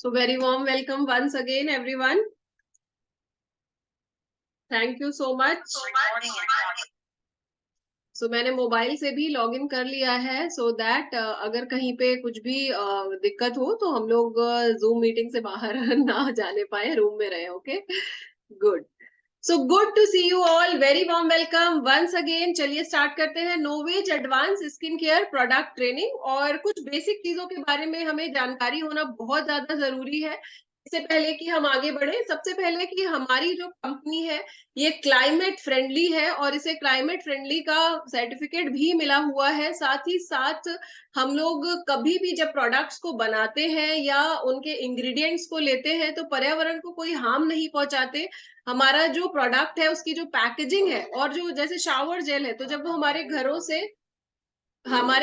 So very warm welcome once again, everyone. Thank you so much. So मैंने mobile से भी log in कर लिया है so that अगर कहीं पे कुछ भी दिक्कत हो तो हम लोग जूम मीटिंग से बाहर ना जाने पाए, रूम में रहे. Okay, good. So good to see you all. Very warm welcome once again. चलिए स्टार्ट करते हैं. Novage advance skin care product training. और कुछ बेसिक चीजों के बारे में हमें जानकारी होना बहुत ज्यादा जरूरी है इससे पहले कि हम आगे बढ़े. सबसे पहले कि हमारी जो कंपनी है ये क्लाइमेट फ्रेंडली है और इसे क्लाइमेट फ्रेंडली का सर्टिफिकेट भी मिला हुआ है. साथ ही साथ हम लोग कभी भी जब प्रोडक्ट्स को बनाते हैं या उनके इंग्रेडिएंट्स को लेते हैं तो पर्यावरण को कोई हार्म नहीं पहुंचाते. हमारा जो प्रोडक्ट है उसकी जो पैकेजिंग है और जो जैसे शावर जेल है तो जब वो हमारे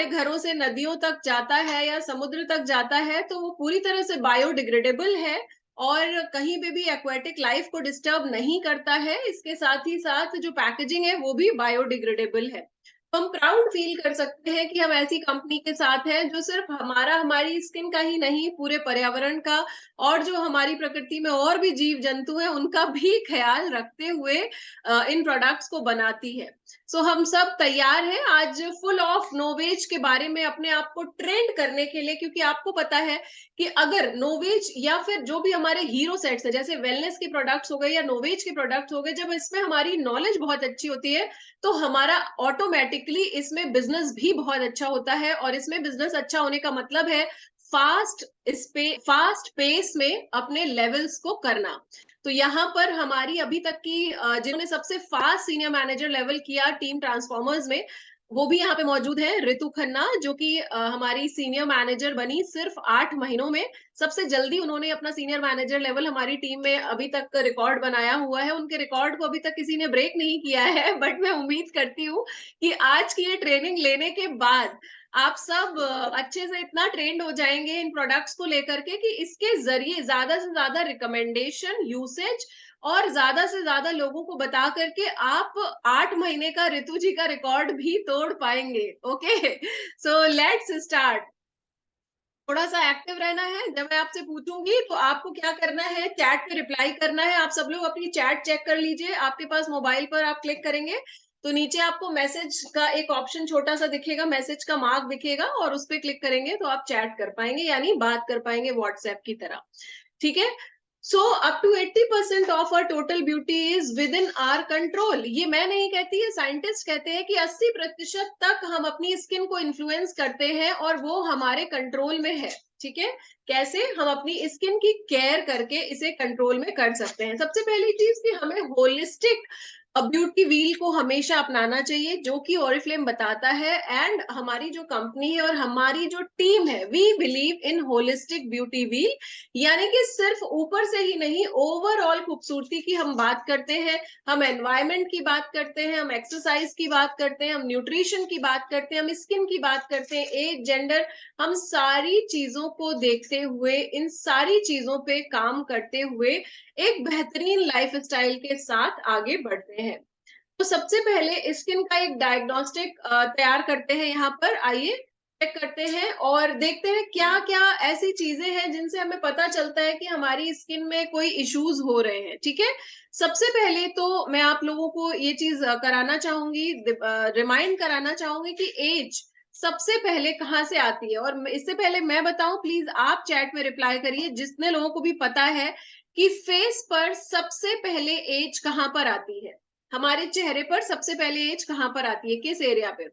घरों से नदियों तक जाता है या समुद्र तक जाता है तो वो पूरी तरह से बायोडिग्रेडेबल है और कहीं पे भी एक्वेटिक लाइफ को डिस्टर्ब नहीं करता है. इसके साथ ही साथ जो पैकेजिंग है वो भी बायोडिग्रेडेबल है. तो हम प्राउड फील कर सकते हैं कि हम ऐसी कंपनी के साथ हैं जो सिर्फ हमारी स्किन का ही नहीं, पूरे पर्यावरण का और जो हमारी प्रकृति में और भी जीव जंतु हैं उनका भी ख्याल रखते हुए इन प्रोडक्ट्स को बनाती है. सो हम सब तैयार हैं आज फुल ऑफ नोवेज के बारे में अपने आप को ट्रेंड करने के लिए, क्योंकि आपको पता है कि अगर नोवेज या फिर जो भी हमारे हीरो सेट्स है जैसे वेलनेस के प्रोडक्ट्स हो गए या नोवेज के प्रोडक्ट्स हो गए, जब इसमें हमारी नॉलेज बहुत अच्छी होती है तो हमारा ऑटोमेटिकली इसमें बिजनेस भी बहुत अच्छा होता है. और इसमें बिजनेस अच्छा होने का मतलब है फास्ट पेस में अपने लेवल्स को करना. तो यहाँ पर हमारी अभी तक की जिन्होंने सबसे फास्ट सीनियर मैनेजर लेवल किया टीम ट्रांसफॉर्मर्स में, वो भी यहाँ पे मौजूद है. ऋतु खन्ना जो कि हमारी सीनियर मैनेजर बनी सिर्फ 8 महीनों में. सबसे जल्दी उन्होंने अपना सीनियर मैनेजर लेवल हमारी टीम में अभी तक रिकॉर्ड बनाया हुआ है. उनके रिकॉर्ड को अभी तक किसी ने ब्रेक नहीं किया है बट मैं उम्मीद करती हूँ कि आज की ये ट्रेनिंग लेने के बाद आप सब अच्छे से इतना ट्रेंड हो जाएंगे इन प्रोडक्ट्स को लेकर के कि इसके जरिए ज्यादा से ज्यादा रिकमेंडेशन, यूसेज और ज्यादा से ज्यादा लोगों को बता करके आप 8 महीने का ऋतु जी का रिकॉर्ड भी तोड़ पाएंगे. Okay, so let's start. थोड़ा सा एक्टिव रहना है. जब मैं आपसे पूछूंगी तो आपको क्या करना है, चैट पे रिप्लाई करना है. आप सब लोग अपनी चैट चेक कर लीजिए. आपके पास मोबाइल पर आप क्लिक करेंगे तो नीचे आपको मैसेज का एक ऑप्शन छोटा सा दिखेगा, मैसेज का मार्क दिखेगा और उस पर क्लिक करेंगे तो आप चैट कर पाएंगे, यानी बात कर पाएंगे व्हाट्सएप की तरह. ठीक है. So up to 80% of our total beauty is within our control. ये मैं नहीं कहती है, साइंटिस्ट कहते हैं कि 80% तक हम अपनी स्किन को इन्फ्लुएंस करते हैं और वो हमारे कंट्रोल में है. ठीक है. कैसे हम अपनी स्किन की केयर करके इसे कंट्रोल में कर सकते हैं. सबसे पहली चीज कि हमें होलिस्टिक ब्यूटी व्हील को हमेशा अपनाना चाहिए जो कि ओरिफ्लेम बताता है. एंड हमारी जो कंपनी है और हमारी जो टीम है, we believe in holistic beauty wheel. यानी कि सिर्फ ऊपर से ही नहीं, ओवरऑल खूबसूरती की हम बात करते हैं, हम एनवायरमेंट की बात करते हैं, हम एक्सरसाइज की बात करते हैं, हम न्यूट्रिशन की बात करते हैं, हम स्किन की बात करते हैं, एज, जेंडर, हम सारी चीजों को देखते हुए, इन सारी चीजों पे काम करते हुए एक बेहतरीन लाइफस्टाइल के साथ आगे बढ़ते हैं. तो सबसे पहले स्किन का एक डायग्नोस्टिक तैयार करते हैं. यहाँ पर आइए चेक करते हैं और देखते हैं क्या क्या ऐसी चीजें हैं जिनसे हमें पता चलता है कि हमारी स्किन में कोई इश्यूज हो रहे हैं. ठीक है. सबसे पहले तो मैं आप लोगों को ये चीज कराना चाहूंगी, रिमाइंड कराना चाहूंगी कि एज सबसे पहले कहाँ से आती है. और इससे पहले मैं बताऊं, प्लीज आप चैट में रिप्लाई करिए जितने लोगों को भी पता है कि फेस पर सबसे पहले एज कहाँ पर आती है. हमारे चेहरे पर सबसे पहले एज कहाँ पर आती है, किस एरिया पे.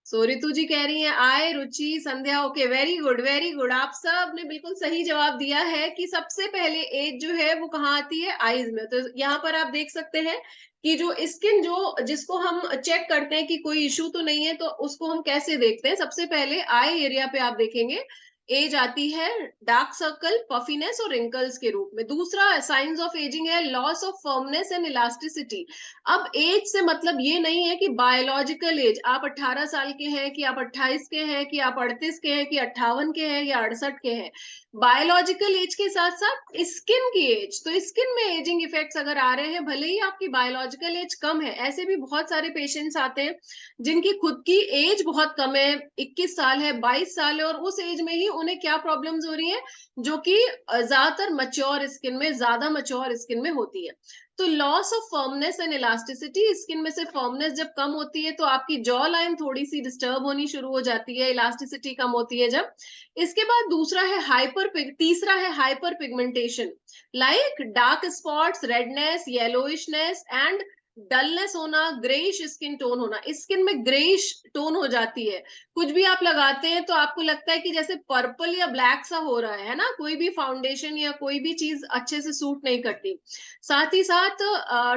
सो ऋतु जी कह रही हैं आय, Ruchi, Sandhya. Okay, very good very good. आप सब ने बिल्कुल सही जवाब दिया है कि सबसे पहले एज जो है वो कहाँ आती है, आईज में. तो यहाँ पर आप देख सकते हैं कि जो स्किन जो जिसको हम चेक करते हैं कि कोई इश्यू तो नहीं है, तो उसको हम कैसे देखते हैं. सबसे पहले आई एरिया पे आप देखेंगे एज आती है डार्क सर्कल, पफिनेस और रिंकल्स के रूप में. दूसरा साइंस ऑफ एजिंग है loss of firmness and elasticity. अब एज से मतलब ये नहीं है कि बायोलॉजिकल एज, आप 18 साल के हैं कि आप 28 के हैं कि आप 38 के हैं कि 58 के हैं या 68 के हैं. बायोलॉजिकल एज के साथ साथ स्किन की एज, तो स्किन में एजिंग इफेक्ट्स अगर आ रहे हैं, भले ही आपकी बायोलॉजिकल एज कम है, ऐसे भी बहुत सारे पेशेंट्स आते हैं जिनकी खुद की एज बहुत कम है, 21 साल है, 22 साल है, और उस एज में ही उन्हें क्या प्रॉब्लम्स हो रही है, जो कि ज्यादातर मच्योर स्किन में, ज्यादा मच्योर स्किन में होती है। तो loss of firmness and elasticity, skin में से फर्मनेस जब कम होती है तो आपकी जॉ लाइन थोड़ी सी डिस्टर्ब होनी शुरू हो जाती है, इलास्टिसिटी कम होती है जब। इसके बाद दूसरा है तीसरा है hyper pigmentation, like dark spots, redness, yellowishness and dullness होना, ग्रेइश स्किन टोन होना। स्किन में ग्रेइश टोन हो जाती है, कुछ भी आप लगाते हैं तो आपको लगता है कि जैसे पर्पल या ब्लैक सा हो रहा है ना, कोई भी फाउंडेशन या कोई भी चीज अच्छे से सूट नहीं करती। साथ ही साथ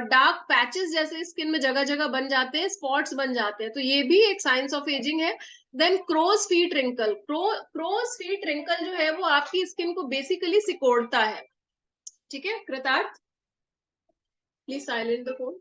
डार्क पैचेस जैसे स्किन में जगह जगह बन जाते हैं, स्पॉट्स बन जाते हैं, तो ये भी एक साइंस ऑफ एजिंग है। Then crow's feet wrinkle, crow's feet wrinkle जो है वो आपकी स्किन को बेसिकली सिकोड़ता है। ठीक है Kritarth, please silent the phone.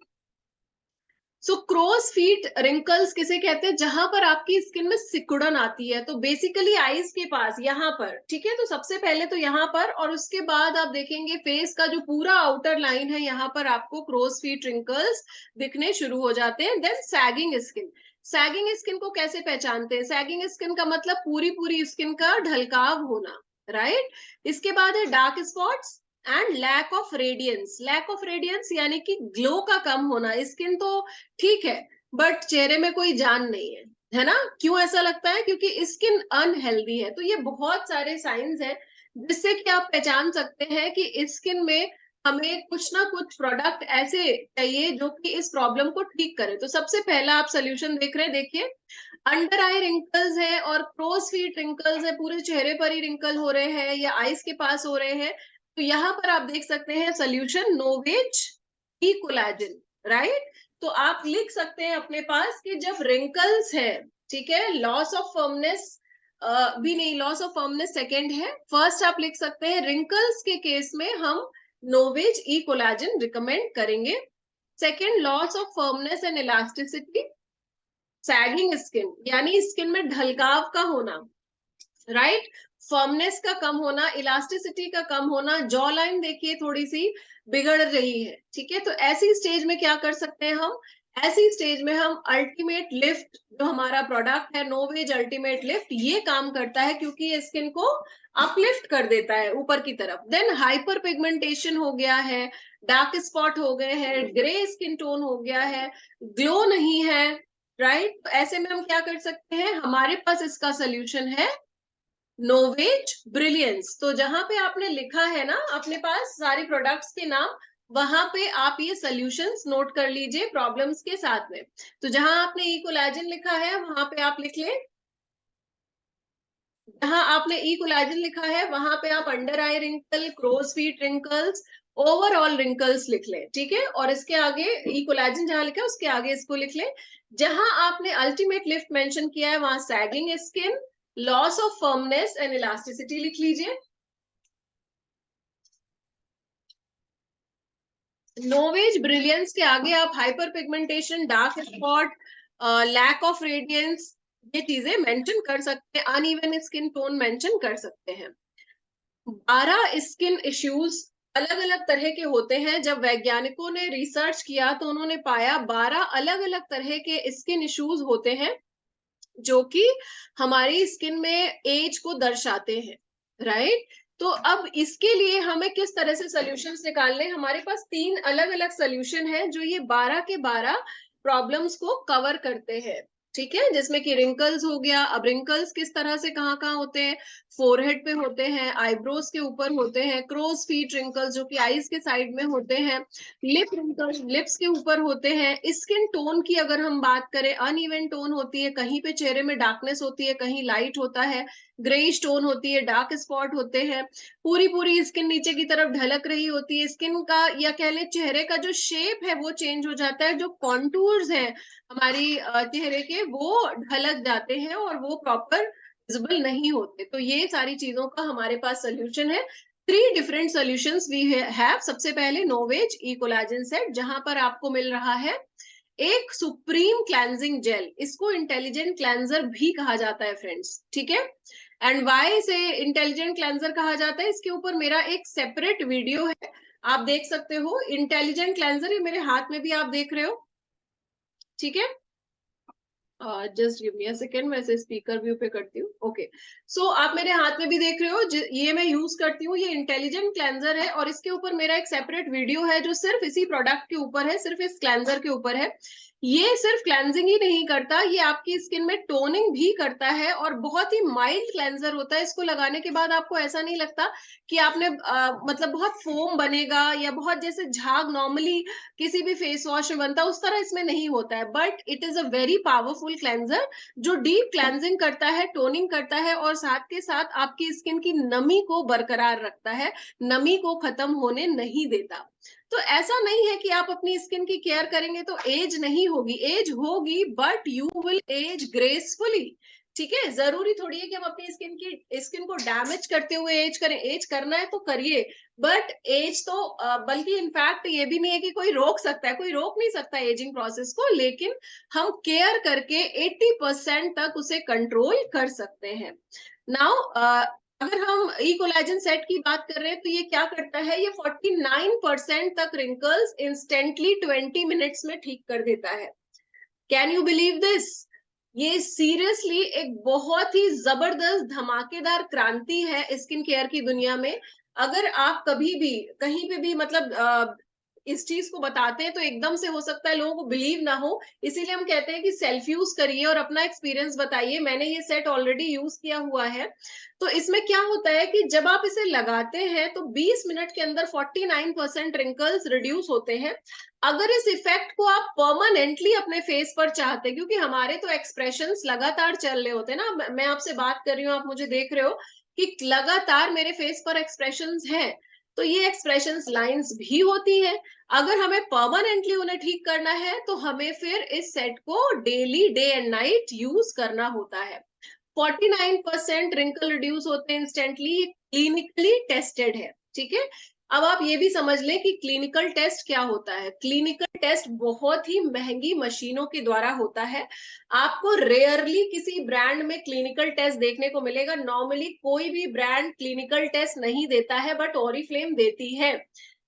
So crow's feet wrinkles किसे कहते हैं, जहां पर आपकी स्किन में सिकुड़न आती है, तो बेसिकली आईज के पास यहाँ पर। ठीक है, तो सबसे पहले तो यहाँ पर, और उसके बाद आप देखेंगे फेस का जो पूरा आउटर लाइन है यहाँ पर आपको क्रोज फीट रिंकल्स दिखने शुरू हो जाते हैं। Then sagging skin, sagging skin को कैसे पहचानते हैं, सैगिंग स्किन का मतलब पूरी पूरी स्किन का ढलकाव होना, राइट। इसके बाद है dark spots and lack of radiance, lack of radiance यानी कि ग्लो का कम होना। स्किन तो ठीक है बट चेहरे में कोई जान नहीं है ना। क्यों ऐसा लगता है, क्योंकि स्किन अनहेल्दी है। तो ये बहुत सारे साइंस हैं जिससे कि आप पहचान सकते हैं कि स्किन में हमें कुछ ना कुछ प्रोडक्ट ऐसे चाहिए जो कि इस प्रॉब्लम को ठीक करे। तो सबसे पहला आप सोल्यूशन देख रहे हैं, देखिए अंडर आई रिंकल्स है और क्रोज फीट रिंकल्स है, पूरे चेहरे पर ही रिंकल हो रहे हैं या आईज के पास हो रहे हैं, तो यहाँ पर आप देख सकते हैं सोल्यूशन नोवेज ई कोलेजन, राइट। तो आप लिख सकते हैं अपने पास कि जब रिंकल्स है, ठीक है, लॉस ऑफ फर्मनेस भी नहीं, लॉस ऑफ फर्मनेस सेकेंड है, फर्स्ट आप लिख सकते हैं रिंकल्स के केस में हम नोवेज ई कोलेजन रिकमेंड करेंगे। Second loss of firmness and elasticity, sagging skin यानी स्किन में ढलकाव का होना, राइट, फर्मनेस का कम होना, इलास्टिसिटी का कम होना, जॉ लाइन देखिए थोड़ी सी बिगड़ रही है। ठीक है, तो ऐसी स्टेज में क्या कर सकते हैं हम, ऐसी स्टेज में हम अल्टीमेट लिफ्ट जो हमारा प्रोडक्ट है नोवेज अल्टीमेट लिफ्ट, ये काम करता है क्योंकि ये स्किन को अपलिफ्ट कर देता है ऊपर की तरफ। देन हाइपर पिगमेंटेशन हो गया है, डार्क स्पॉट हो गए हैं, ग्रे स्किन टोन हो गया है, ग्लो नहीं है, राइट। तो ऐसे में हम क्या कर सकते हैं, हमारे पास इसका सोल्यूशन है नोवेज ब्रिलियंस। तो जहां पे आपने लिखा है ना अपने पास सारे प्रोडक्ट्स के नाम, वहां पे आप ये सॉल्यूशंस नोट कर लीजिए प्रॉब्लम्स के साथ में। तो जहां आपने ई कोलेजन लिखा है वहां पे आप लिख लें, जहां आपने ई कोलेजन लिखा है वहां पे आप under eye wrinkle, crow's feet wrinkles, overall wrinkles लिख लें। ठीक है, और इसके आगे ई कोलेजन जहां लिखा है उसके आगे इसको लिख लें। जहां आपने अल्टीमेट लिफ्ट मेंशन किया है वहां sagging skin, loss of firmness and elasticity लिख लीजिए। नोवेज ब्रिलियंस के आगे आप hyperpigmentation, dark spot, lack of radiance, ये चीजें मेंशन कर सकते हैं, अनइवन स्किन टोन मेंशन कर सकते हैं। 12 स्किन इश्यूज अलग अलग तरह के होते हैं। जब वैज्ञानिकों ने रिसर्च किया तो उन्होंने पाया 12 अलग अलग तरह के स्किन इश्यूज होते हैं जो कि हमारी स्किन में एज को दर्शाते हैं, राइट। तो अब इसके लिए हमें किस तरह से सॉल्यूशंस निकालने, हमारे पास 3 अलग अलग सॉल्यूशन है जो ये 12 के 12 प्रॉब्लम्स को कवर करते हैं। ठीक है, जिसमें कि रिंकल्स हो गया। अब रिंकल्स किस तरह से कहाँ कहाँ होते हैं, फोरहेड पे होते हैं, आईब्रोज के ऊपर होते हैं, क्रोज फीट रिंकल्स जो कि आईज के साइड में होते हैं, लिप रिंकल्स लिप्स के ऊपर होते हैं। स्किन टोन की अगर हम बात करें, अनइवन टोन होती है, कहीं पे चेहरे में डार्कनेस होती है, कहीं लाइट होता है, ग्रेइश टोन होती है, डार्क स्पॉट होते हैं, पूरी पूरी स्किन नीचे की तरफ ढलक रही होती है, स्किन का या कह ले चेहरे का जो शेप है वो चेंज हो जाता है, जो कॉन्टूर्स हैं हमारी चेहरे के वो ढलक जाते हैं और वो प्रॉपर विजिबल नहीं होते। तो ये सारी चीजों का हमारे पास सोल्यूशन है। 3 डिफरेंट सॉल्यूशंस वी हैव। सबसे पहले नोवेज ई कोलेजन सेट, जहां पर आपको मिल रहा है एक सुप्रीम क्लेंजिंग जेल, इसको इंटेलिजेंट क्लेंजर भी कहा जाता है फ्रेंड्स। ठीक है, एंड वाई से इंटेलिजेंट क्लेंजर कहा जाता है, इसके ऊपर मेरा एक सेपरेट वीडियो है, आप देख सकते हो। इंटेलिजेंट क्लेंजर ये मेरे हाथ में भी आप देख रहे हो, ठीक है। Just give me a second, मैं इसे स्पीकर व्यू पे करती हूँ। ओके, सो आप मेरे हाथ में भी देख रहे हो, ये मैं यूज करती हूँ, ये इंटेलिजेंट क्लेंजर है और इसके ऊपर मेरा एक सेपरेट वीडियो है जो सिर्फ इसी प्रोडक्ट के ऊपर है, सिर्फ इस क्लेंजर के ऊपर है। ये सिर्फ क्लेंजिंग ही नहीं करता, ये आपकी स्किन में टोनिंग भी करता है और बहुत ही माइल्ड क्लेंजर होता है। इसको लगाने के बाद आपको ऐसा नहीं लगता कि आपने मतलब बहुत फोम बनेगा या बहुत जैसे झाग नॉर्मली किसी भी फेस वॉश में बनता है उस तरह इसमें नहीं होता है, but it is a very powerful cleanser जो डीप क्लेंजिंग करता है, टोनिंग करता है और साथ के साथ आपकी स्किन की नमी को बरकरार रखता है, नमी को खत्म होने नहीं देता। तो ऐसा नहीं है कि आप अपनी स्किन की केयर करेंगे तो एज नहीं होगी, एज होगी but you will age gracefully. ठीक है, जरूरी थोड़ी है कि हम अपनी स्किन को डैमेज करते हुए एज करें, एज करना है तो करिए, बट एज तो बल्कि इनफैक्ट ये भी नहीं है कि कोई रोक सकता है, कोई रोक नहीं सकता एजिंग प्रोसेस को, लेकिन हम केयर करके 80% तक उसे कंट्रोल कर सकते हैं। नाउ अगर हम ई कोलेजन सेट की बात कर रहे हैं तो ये क्या करता है, ये 49% तक रिंकल्स इंस्टेंटली 20 मिनट्स में ठीक कर देता है। Can you believe this? ये सीरियसली एक बहुत ही जबरदस्त धमाकेदार क्रांति है स्किन केयर की दुनिया में। अगर आप कभी भी कहीं पे भी मतलब इस चीज को बताते हैं तो एकदम से हो सकता है लोगों को बिलीव ना हो, इसीलिए हम कहते हैं कि सेल्फ यूज करिए और अपना एक्सपीरियंस बताइए। मैंने ये सेट ऑलरेडी यूज किया हुआ है। तो इसमें क्या होता है कि जब आप इसे लगाते हैं तो 20 मिनट के अंदर 49% रिंकल्स रिड्यूस होते हैं। अगर इस इफेक्ट को आप परमानेंटली अपने फेस पर चाहते हैं, क्योंकि हमारे तो एक्सप्रेशंस लगातार चल रहे होते हैं ना, मैं आपसे बात कर रही हूँ, आप मुझे देख रहे हो कि लगातार मेरे फेस पर एक्सप्रेशंस हैं, तो ये एक्सप्रेशंस लाइंस भी होती है। अगर हमें परमानेंटली उन्हें ठीक करना है तो हमें फिर इस सेट को daily day and night use करना होता है। 49% रिंकल रिड्यूस होते हैं इंस्टेंटली, क्लिनिकली टेस्टेड है। ठीक है, अब आप ये भी समझ लें कि क्लिनिकल टेस्ट क्या होता है। क्लिनिकल टेस्ट बहुत ही महंगी मशीनों के द्वारा होता है। आपको रेयरली किसी ब्रांड में क्लिनिकल टेस्ट देखने को मिलेगा। नॉर्मली कोई भी ब्रांड क्लिनिकल टेस्ट नहीं देता है, बट ओरिफ्लेम देती है।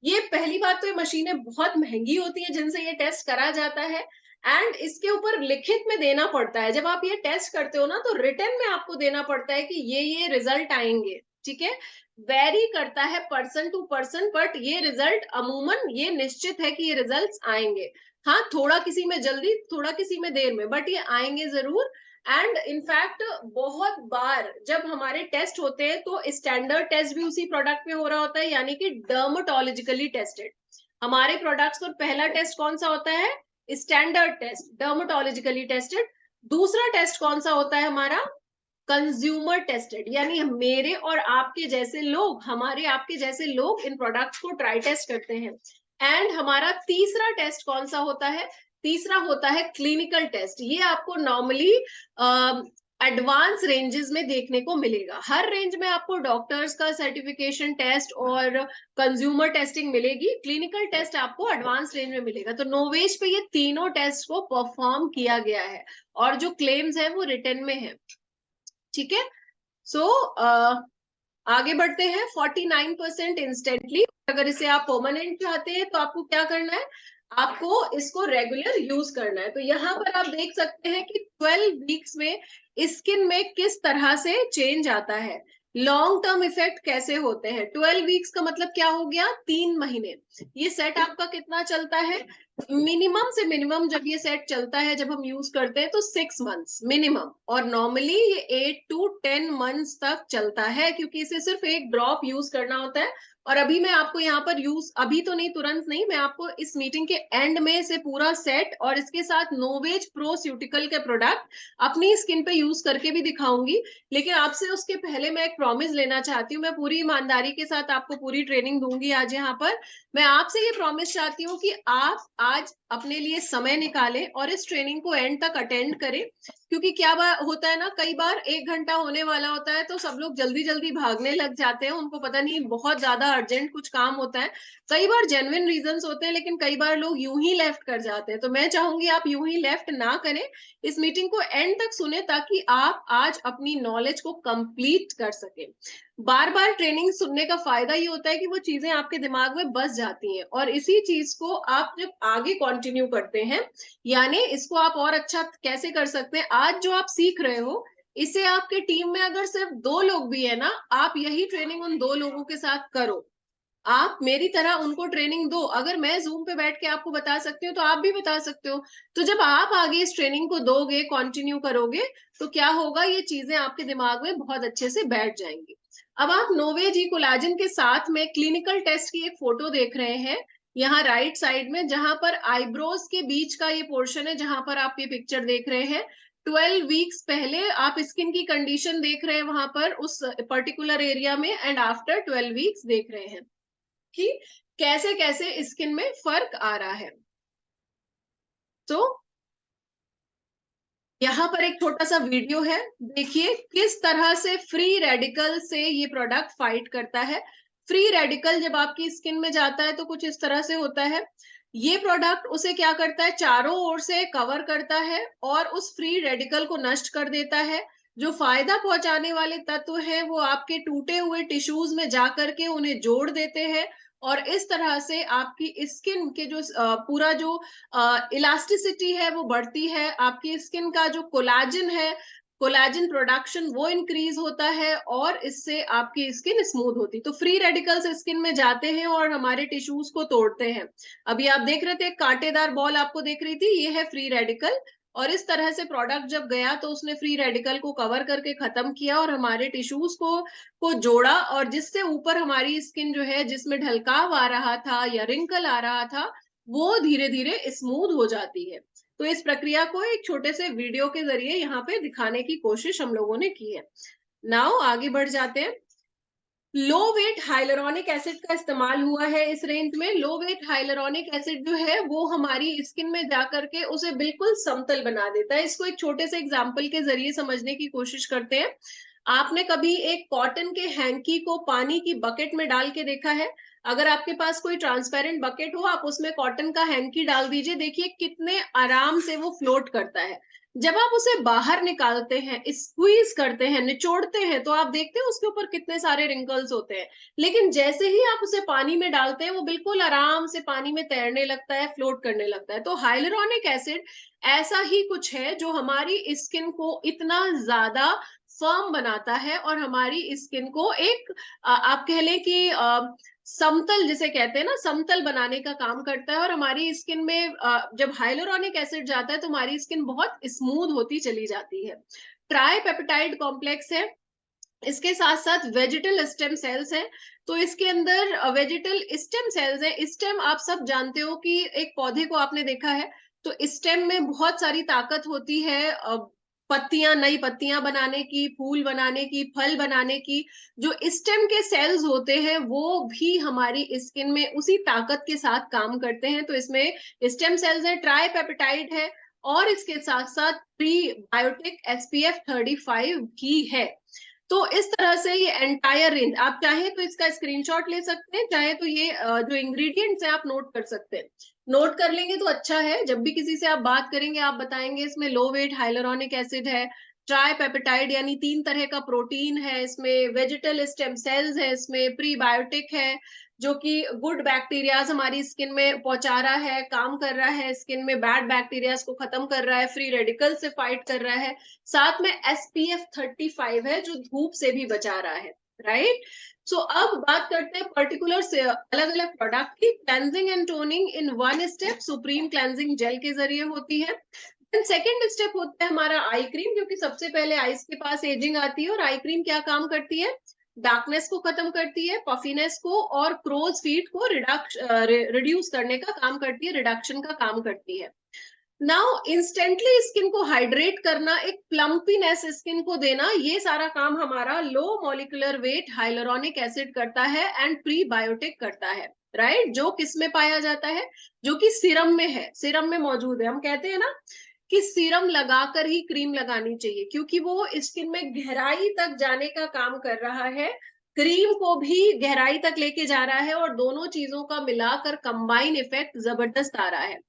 ये पहली बात, तो ये मशीनें बहुत महंगी होती है जिनसे ये टेस्ट करा जाता है, एंड इसके ऊपर लिखित में देना पड़ता है। जब आप ये टेस्ट करते हो ना तो रिटन में आपको देना पड़ता है कि ये रिजल्ट आएंगे। ठीक है, वेरी करता है पर्सन टू पर्सन, बट ये रिजल्ट अमूमन ये निश्चित है कि ये रिजल्ट्स आएंगे। हाँ, थोड़ा किसी में जल्दी, थोड़ा किसी में देर में, बट ये आएंगे जरूर। एंड इनफैक्ट बहुत बार जब हमारे टेस्ट होते हैं तो स्टैंडर्ड टेस्ट भी उसी प्रोडक्ट में हो रहा होता है, यानी कि डर्मेटोलॉजिकली टेस्टेड। हमारे प्रोडक्ट्स पर पहला टेस्ट कौन सा होता है? Standard test, dermatologically tested. दूसरा टेस्ट कौन सा होता है हमारा? कंज्यूमर टेस्टेड, यानी मेरे और आपके जैसे लोग, हमारे आपके जैसे लोग इन प्रोडक्ट्स को ट्राई टेस्ट करते हैं। एंड हमारा तीसरा टेस्ट कौन सा होता है? तीसरा होता है क्लिनिकल टेस्ट। ये आपको नॉर्मली एडवांस रेंजेस में देखने को मिलेगा। हर रेंज में आपको डॉक्टर्स का सर्टिफिकेशन टेस्ट और कंज्यूमर टेस्टिंग मिलेगी, क्लिनिकल टेस्ट आपको एडवांस रेंज में मिलेगा। तो नोवेज पे ये तीनों टेस्ट को परफॉर्म किया गया है और जो क्लेम्स है वो रिटर्न में है। ठीक है, सो आगे बढ़ते हैं। 49% इंस्टेंटली, अगर इसे आप परमानेंट चाहते हैं तो आपको क्या करना है? आपको इसको रेगुलर यूज करना है। तो यहाँ पर आप देख सकते हैं कि 12 वीक्स में स्किन में किस तरह से चेंज आता है, लॉन्ग टर्म इफेक्ट कैसे होते हैं। 12 वीक्स का मतलब क्या हो गया? 3 महीने। ये सेट आपका कितना चलता है? मिनिमम से मिनिमम जब ये सेट चलता है, जब हम यूज करते हैं तो 6 मंथ्स मिनिमम, और नॉर्मली ये 8 to 10 मंथ्स तक चलता है, क्योंकि इसे सिर्फ एक ड्रॉप यूज करना होता है। और अभी मैं आपको यहाँ पर यूज, अभी तो नहीं, तुरंत नहीं, मैं आपको इस मीटिंग के एंड में से पूरा सेट और इसके साथ नोवेज प्रो स्यूटिकल के प्रोडक्ट अपनी स्किन पे यूज करके भी दिखाऊंगी। लेकिन आपसे उसके पहले मैं एक प्रॉमिस लेना चाहती हूँ। मैं पूरी ईमानदारी के साथ आपको पूरी ट्रेनिंग दूंगी आज यहाँ पर। मैं आपसे ये प्रॉमिस चाहती हूँ कि आप आज अपने लिए समय निकालें और इस ट्रेनिंग को एंड तक अटेंड करें। क्योंकि क्या होता है ना, कई बार 1 घंटा होने वाला होता है तो सब लोग जल्दी जल्दी भागने लग जाते हैं, उनको पता नहीं बहुत ज्यादा अर्जेंट कुछ काम होता है। कई बार जेन्युइन रीजंस होते हैं, लेकिन कई बार लोग यूं ही लेफ्ट कर जाते हैं। तो मैं चाहूंगी आप यूं ही लेफ्ट ना करें, इस मीटिंग को एंड तक सुने, ताकि आप आज अपनी नॉलेज को कंप्लीट कर सके। बार बार ट्रेनिंग सुनने का फायदा ये होता है कि वो चीजें आपके दिमाग में बस जाती हैं, और इसी चीज को आप जब आगे कंटिन्यू करते हैं, यानी इसको आप और अच्छा कैसे कर सकते हैं, आज जो आप सीख रहे हो इसे आपके टीम में अगर सिर्फ 2 लोग भी है ना, आप यही ट्रेनिंग उन 2 लोगों के साथ करो। आप मेरी तरह उनको ट्रेनिंग दो। अगर मैं जूम पे बैठ के आपको बता सकती हूँ तो आप भी बता सकते हो। तो जब आप आगे इस ट्रेनिंग को दोगे, कंटिन्यू करोगे, तो क्या होगा, ये चीजें आपके दिमाग में बहुत अच्छे से बैठ जाएंगी। अब आप नोवेजी कोलाजन के साथ में क्लिनिकल टेस्ट की एक फोटो देख रहे हैं, यहाँ राइट साइड में, जहां पर आईब्रोज के बीच का ये पोर्शन है, जहां पर आप ये पिक्चर देख रहे हैं। 12 वीक्स पहले आप स्किन की कंडीशन देख रहे हैं वहां पर उस पर्टिकुलर एरिया में, एंड आफ्टर 12 वीक्स देख रहे हैं कि कैसे कैसे स्किन में फर्क आ रहा है। तो यहाँ पर एक छोटा सा वीडियो है, देखिए किस तरह से फ्री रेडिकल से ये प्रोडक्ट फाइट करता है। फ्री रेडिकल जब आपकी स्किन में जाता है तो कुछ इस तरह से होता है। ये प्रोडक्ट उसे क्या करता है, चारों ओर से कवर करता है और उस फ्री रेडिकल को नष्ट कर देता है। जो फायदा पहुंचाने वाले तत्व हैं वो आपके टूटे हुए टिश्यूज में जाकर के उन्हें जोड़ देते हैं, और इस तरह से आपकी स्किन के जो पूरा जो इलास्टिसिटी है वो बढ़ती है। आपकी स्किन का जो कोलाजन है, कोलाजन प्रोडक्शन वो इंक्रीज होता है, और इससे आपकी स्किन स्मूथ होती। तो फ्री रेडिकल्स स्किन में जाते हैं और हमारे टिश्यूज को तोड़ते हैं। अभी आप देख रहे थे कांटेदार बॉल आपको देख रही थी, ये है फ्री रेडिकल। और इस तरह से प्रोडक्ट जब गया तो उसने फ्री रेडिकल को कवर करके खत्म किया और हमारे टिश्यूज को जोड़ा, और जिससे ऊपर हमारी स्किन जो है, जिसमें ढलकाव आ रहा था या रिंकल आ रहा था, वो धीरे धीरे स्मूथ हो जाती है। तो इस प्रक्रिया को एक छोटे से वीडियो के जरिए यहाँ पे दिखाने की कोशिश हम लोगों ने की है। नाउ आगे बढ़ जाते हैं। लो वेट हाइलुरोनिक एसिड का इस्तेमाल हुआ है इस रेंज में। लो वेट हाइलुरोनिक एसिड जो है वो हमारी स्किन में जाकर के उसे बिल्कुल समतल बना देता है। इसको एक छोटे से एग्जांपल के जरिए समझने की कोशिश करते हैं। आपने कभी एक कॉटन के हैंकी को पानी की बकेट में डाल के देखा है? अगर आपके पास कोई ट्रांसपेरेंट बकेट हो, आप उसमें कॉटन का हैंकी डाल दीजिए, देखिए कितने आराम से वो फ्लोट करता है। जब आप उसे बाहर निकालते हैं, स्क्वीज करते हैं, निचोड़ते हैं, तो आप देखते हैं उसके ऊपर कितने सारे रिंकल्स होते हैं। लेकिन जैसे ही आप उसे पानी में डालते हैं वो बिल्कुल आराम से पानी में तैरने लगता है, फ्लोट करने लगता है। तो हाइलुरोनिक एसिड ऐसा ही कुछ है जो हमारी स्किन को इतना ज्यादा फर्म बनाता है, और हमारी स्किन को एक आप कह लें कि समतल जिसे कहते हैं ना, समतल बनाने का काम करता है। और हमारी स्किन में जब हाइलुरोनिक एसिड जाता है तो हमारी स्किन बहुत स्मूथ होती चली जाती है। ट्राइपेप्टाइड कॉम्प्लेक्स है, इसके साथ साथ वेजिटल स्टेम सेल्स हैं। तो इसके अंदर वेजिटल स्टेम सेल्स हैं। स्टेम आप सब जानते हो कि एक पौधे को आपने देखा है, तो स्टेम में बहुत सारी ताकत होती है, पत्तियां, नई पत्तियां बनाने की, फूल बनाने की, फल बनाने की। जो स्टेम के सेल्स होते हैं वो भी हमारी स्किन में उसी ताकत के साथ काम करते हैं। तो इसमें स्टेम सेल्स है, ट्राइपेप्टाइड है, और इसके साथ साथ प्रीबायोटिक SPF 35 भी है। तो इस तरह से ये एंटायर रेंज, आप चाहे तो इसका स्क्रीनशॉट ले सकते हैं, चाहे तो ये जो इंग्रेडिएंट्स हैं आप नोट कर सकते हैं। नोट कर लेंगे तो अच्छा है, जब भी किसी से आप बात करेंगे आप बताएंगे इसमें लो वेट हाइलुरोनिक एसिड है, ट्राइपेप्टाइड यानी 3 तरह का प्रोटीन है, इसमें वेजिटल स्टेम सेल्स है, इसमें प्रीबायोटिक है जो कि गुड बैक्टीरियाज हमारी स्किन में पहुंचा रहा है, काम कर रहा है, स्किन में बैड बैक्टीरियाज को खत्म कर रहा है, फ्री रेडिकल से फाइट कर रहा है, साथ में SPF 35 है जो धूप से भी बचा रहा है। राइट। सो अब बात करते हैं पर्टिकुलर से अलग अलग प्रोडक्ट की। Cleansing and toning in one step supreme cleansing gel के जरिए होती है। सेकेंड स्टेप होता है हमारा आई क्रीम, क्योंकि सबसे पहले आईज के पास एजिंग आती है, और आई क्रीम क्या काम करती है, डार्कनेस को खत्म करती है, पफीनेस को और क्रोज फीट को रिड्यूस करने का काम करती है, रिडक्शन का काम करती है। नाउ इंस्टेंटली स्किन को हाइड्रेट करना, एक प्लम्पीनेस स्किन को देना, ये सारा काम हमारा low molecular weight hyaluronic acid करता है एंड प्रीबायोटिक करता है। राइट। जो किस में पाया जाता है, जो कि सीरम में है, सीरम में मौजूद है। हम कहते हैं ना कि सीरम लगाकर ही क्रीम लगानी चाहिए, क्योंकि वो स्किन में गहराई तक जाने का काम कर रहा है, क्रीम को भी गहराई तक लेके जा रहा है, और दोनों चीजों का मिलाकर कंबाइन इफेक्ट जबरदस्त आ रहा है।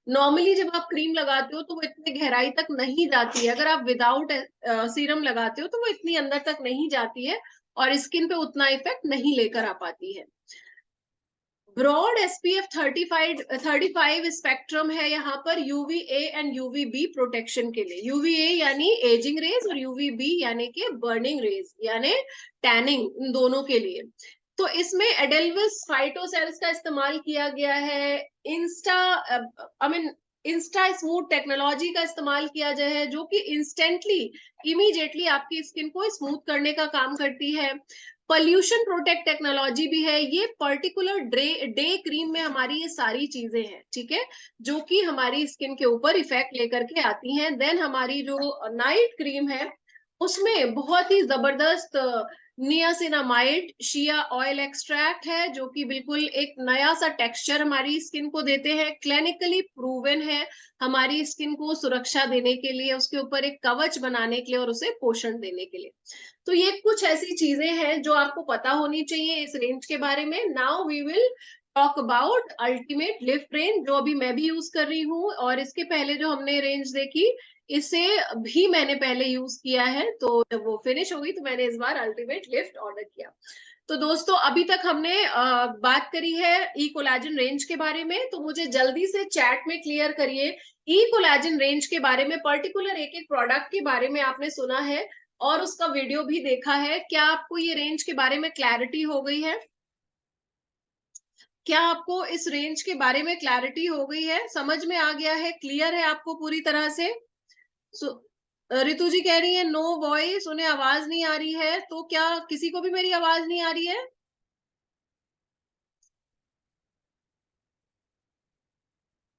नॉर्मली जब आप क्रीम लगाते हो तो वो इतनी गहराई तक नहीं जाती है, अगर आप विदाउट सीरम लगाते हो तो वो इतनी अंदर तक नहीं जाती है और स्किन पे उतना इफेक्ट नहीं लेकर आ पाती है। ब्रॉड एसपीएफ 35 स्पेक्ट्रम है यहाँ पर यूवीए एंड यूवीबी प्रोटेक्शन के लिए। यूवीए यानी एजिंग रेज और यूवीबी यानी कि बर्निंग रेज यानी टैनिंग, इन दोनों के लिए। तो इसमें एडेल्विस फाइटोसेल्स का इस्तेमाल किया गया है, इंस्टा स्मूथ टेक्नोलॉजी का इस्तेमाल किया गया है, जो कि इंस्टेंटली इमीडिएटली आपकी स्किन को स्मूथ करने का काम करती है। पॉल्यूशन प्रोटेक्ट टेक्नोलॉजी भी है। ये पर्टिकुलर डे क्रीम में हमारी ये सारी चीजें हैं, ठीक है, जो कि हमारी स्किन के ऊपर इफेक्ट लेकर के आती हैं। देन हमारी जो नाइट क्रीम है उसमें बहुत ही जबरदस्त नियासिनामाइड शिया ऑयल एक्सट्रैक्ट है, जो कि बिल्कुल एक नया सा टेक्सचर हमारी स्किन को देते हैं, क्लिनिकली प्रूवन है हमारी स्किन को सुरक्षा देने के लिए, उसके ऊपर एक कवच बनाने के लिए और उसे पोषण देने के लिए। तो ये कुछ ऐसी चीजें हैं जो आपको पता होनी चाहिए इस रेंज के बारे में। Now we will talk about ultimate lift range, जो अभी मैं भी यूज कर रही हूँ, और इसके पहले जो हमने रेंज देखी इसे भी मैंने पहले यूज किया है, तो जब वो फिनिश हो गई तो मैंने इस बार अल्टीमेट लिफ्ट ऑर्डर किया। तो दोस्तों अभी तक हमने बात करी है ई कोलाजन रेंज के बारे में, तो मुझे जल्दी से चैट में क्लियर करिए ई कोलाजन रेंज के बारे में, पर्टिकुलर एक एक प्रोडक्ट के बारे में आपने सुना है और उसका वीडियो भी देखा है, क्या आपको ये रेंज के बारे में क्लैरिटी हो गई है? क्या आपको इस रेंज के बारे में क्लैरिटी हो गई है, समझ में आ गया है, क्लियर है आपको पूरी तरह से? रितु जी कह रही है नो वॉइस, उन्हें आवाज नहीं आ रही है, तो क्या किसी को भी मेरी आवाज नहीं आ रही है?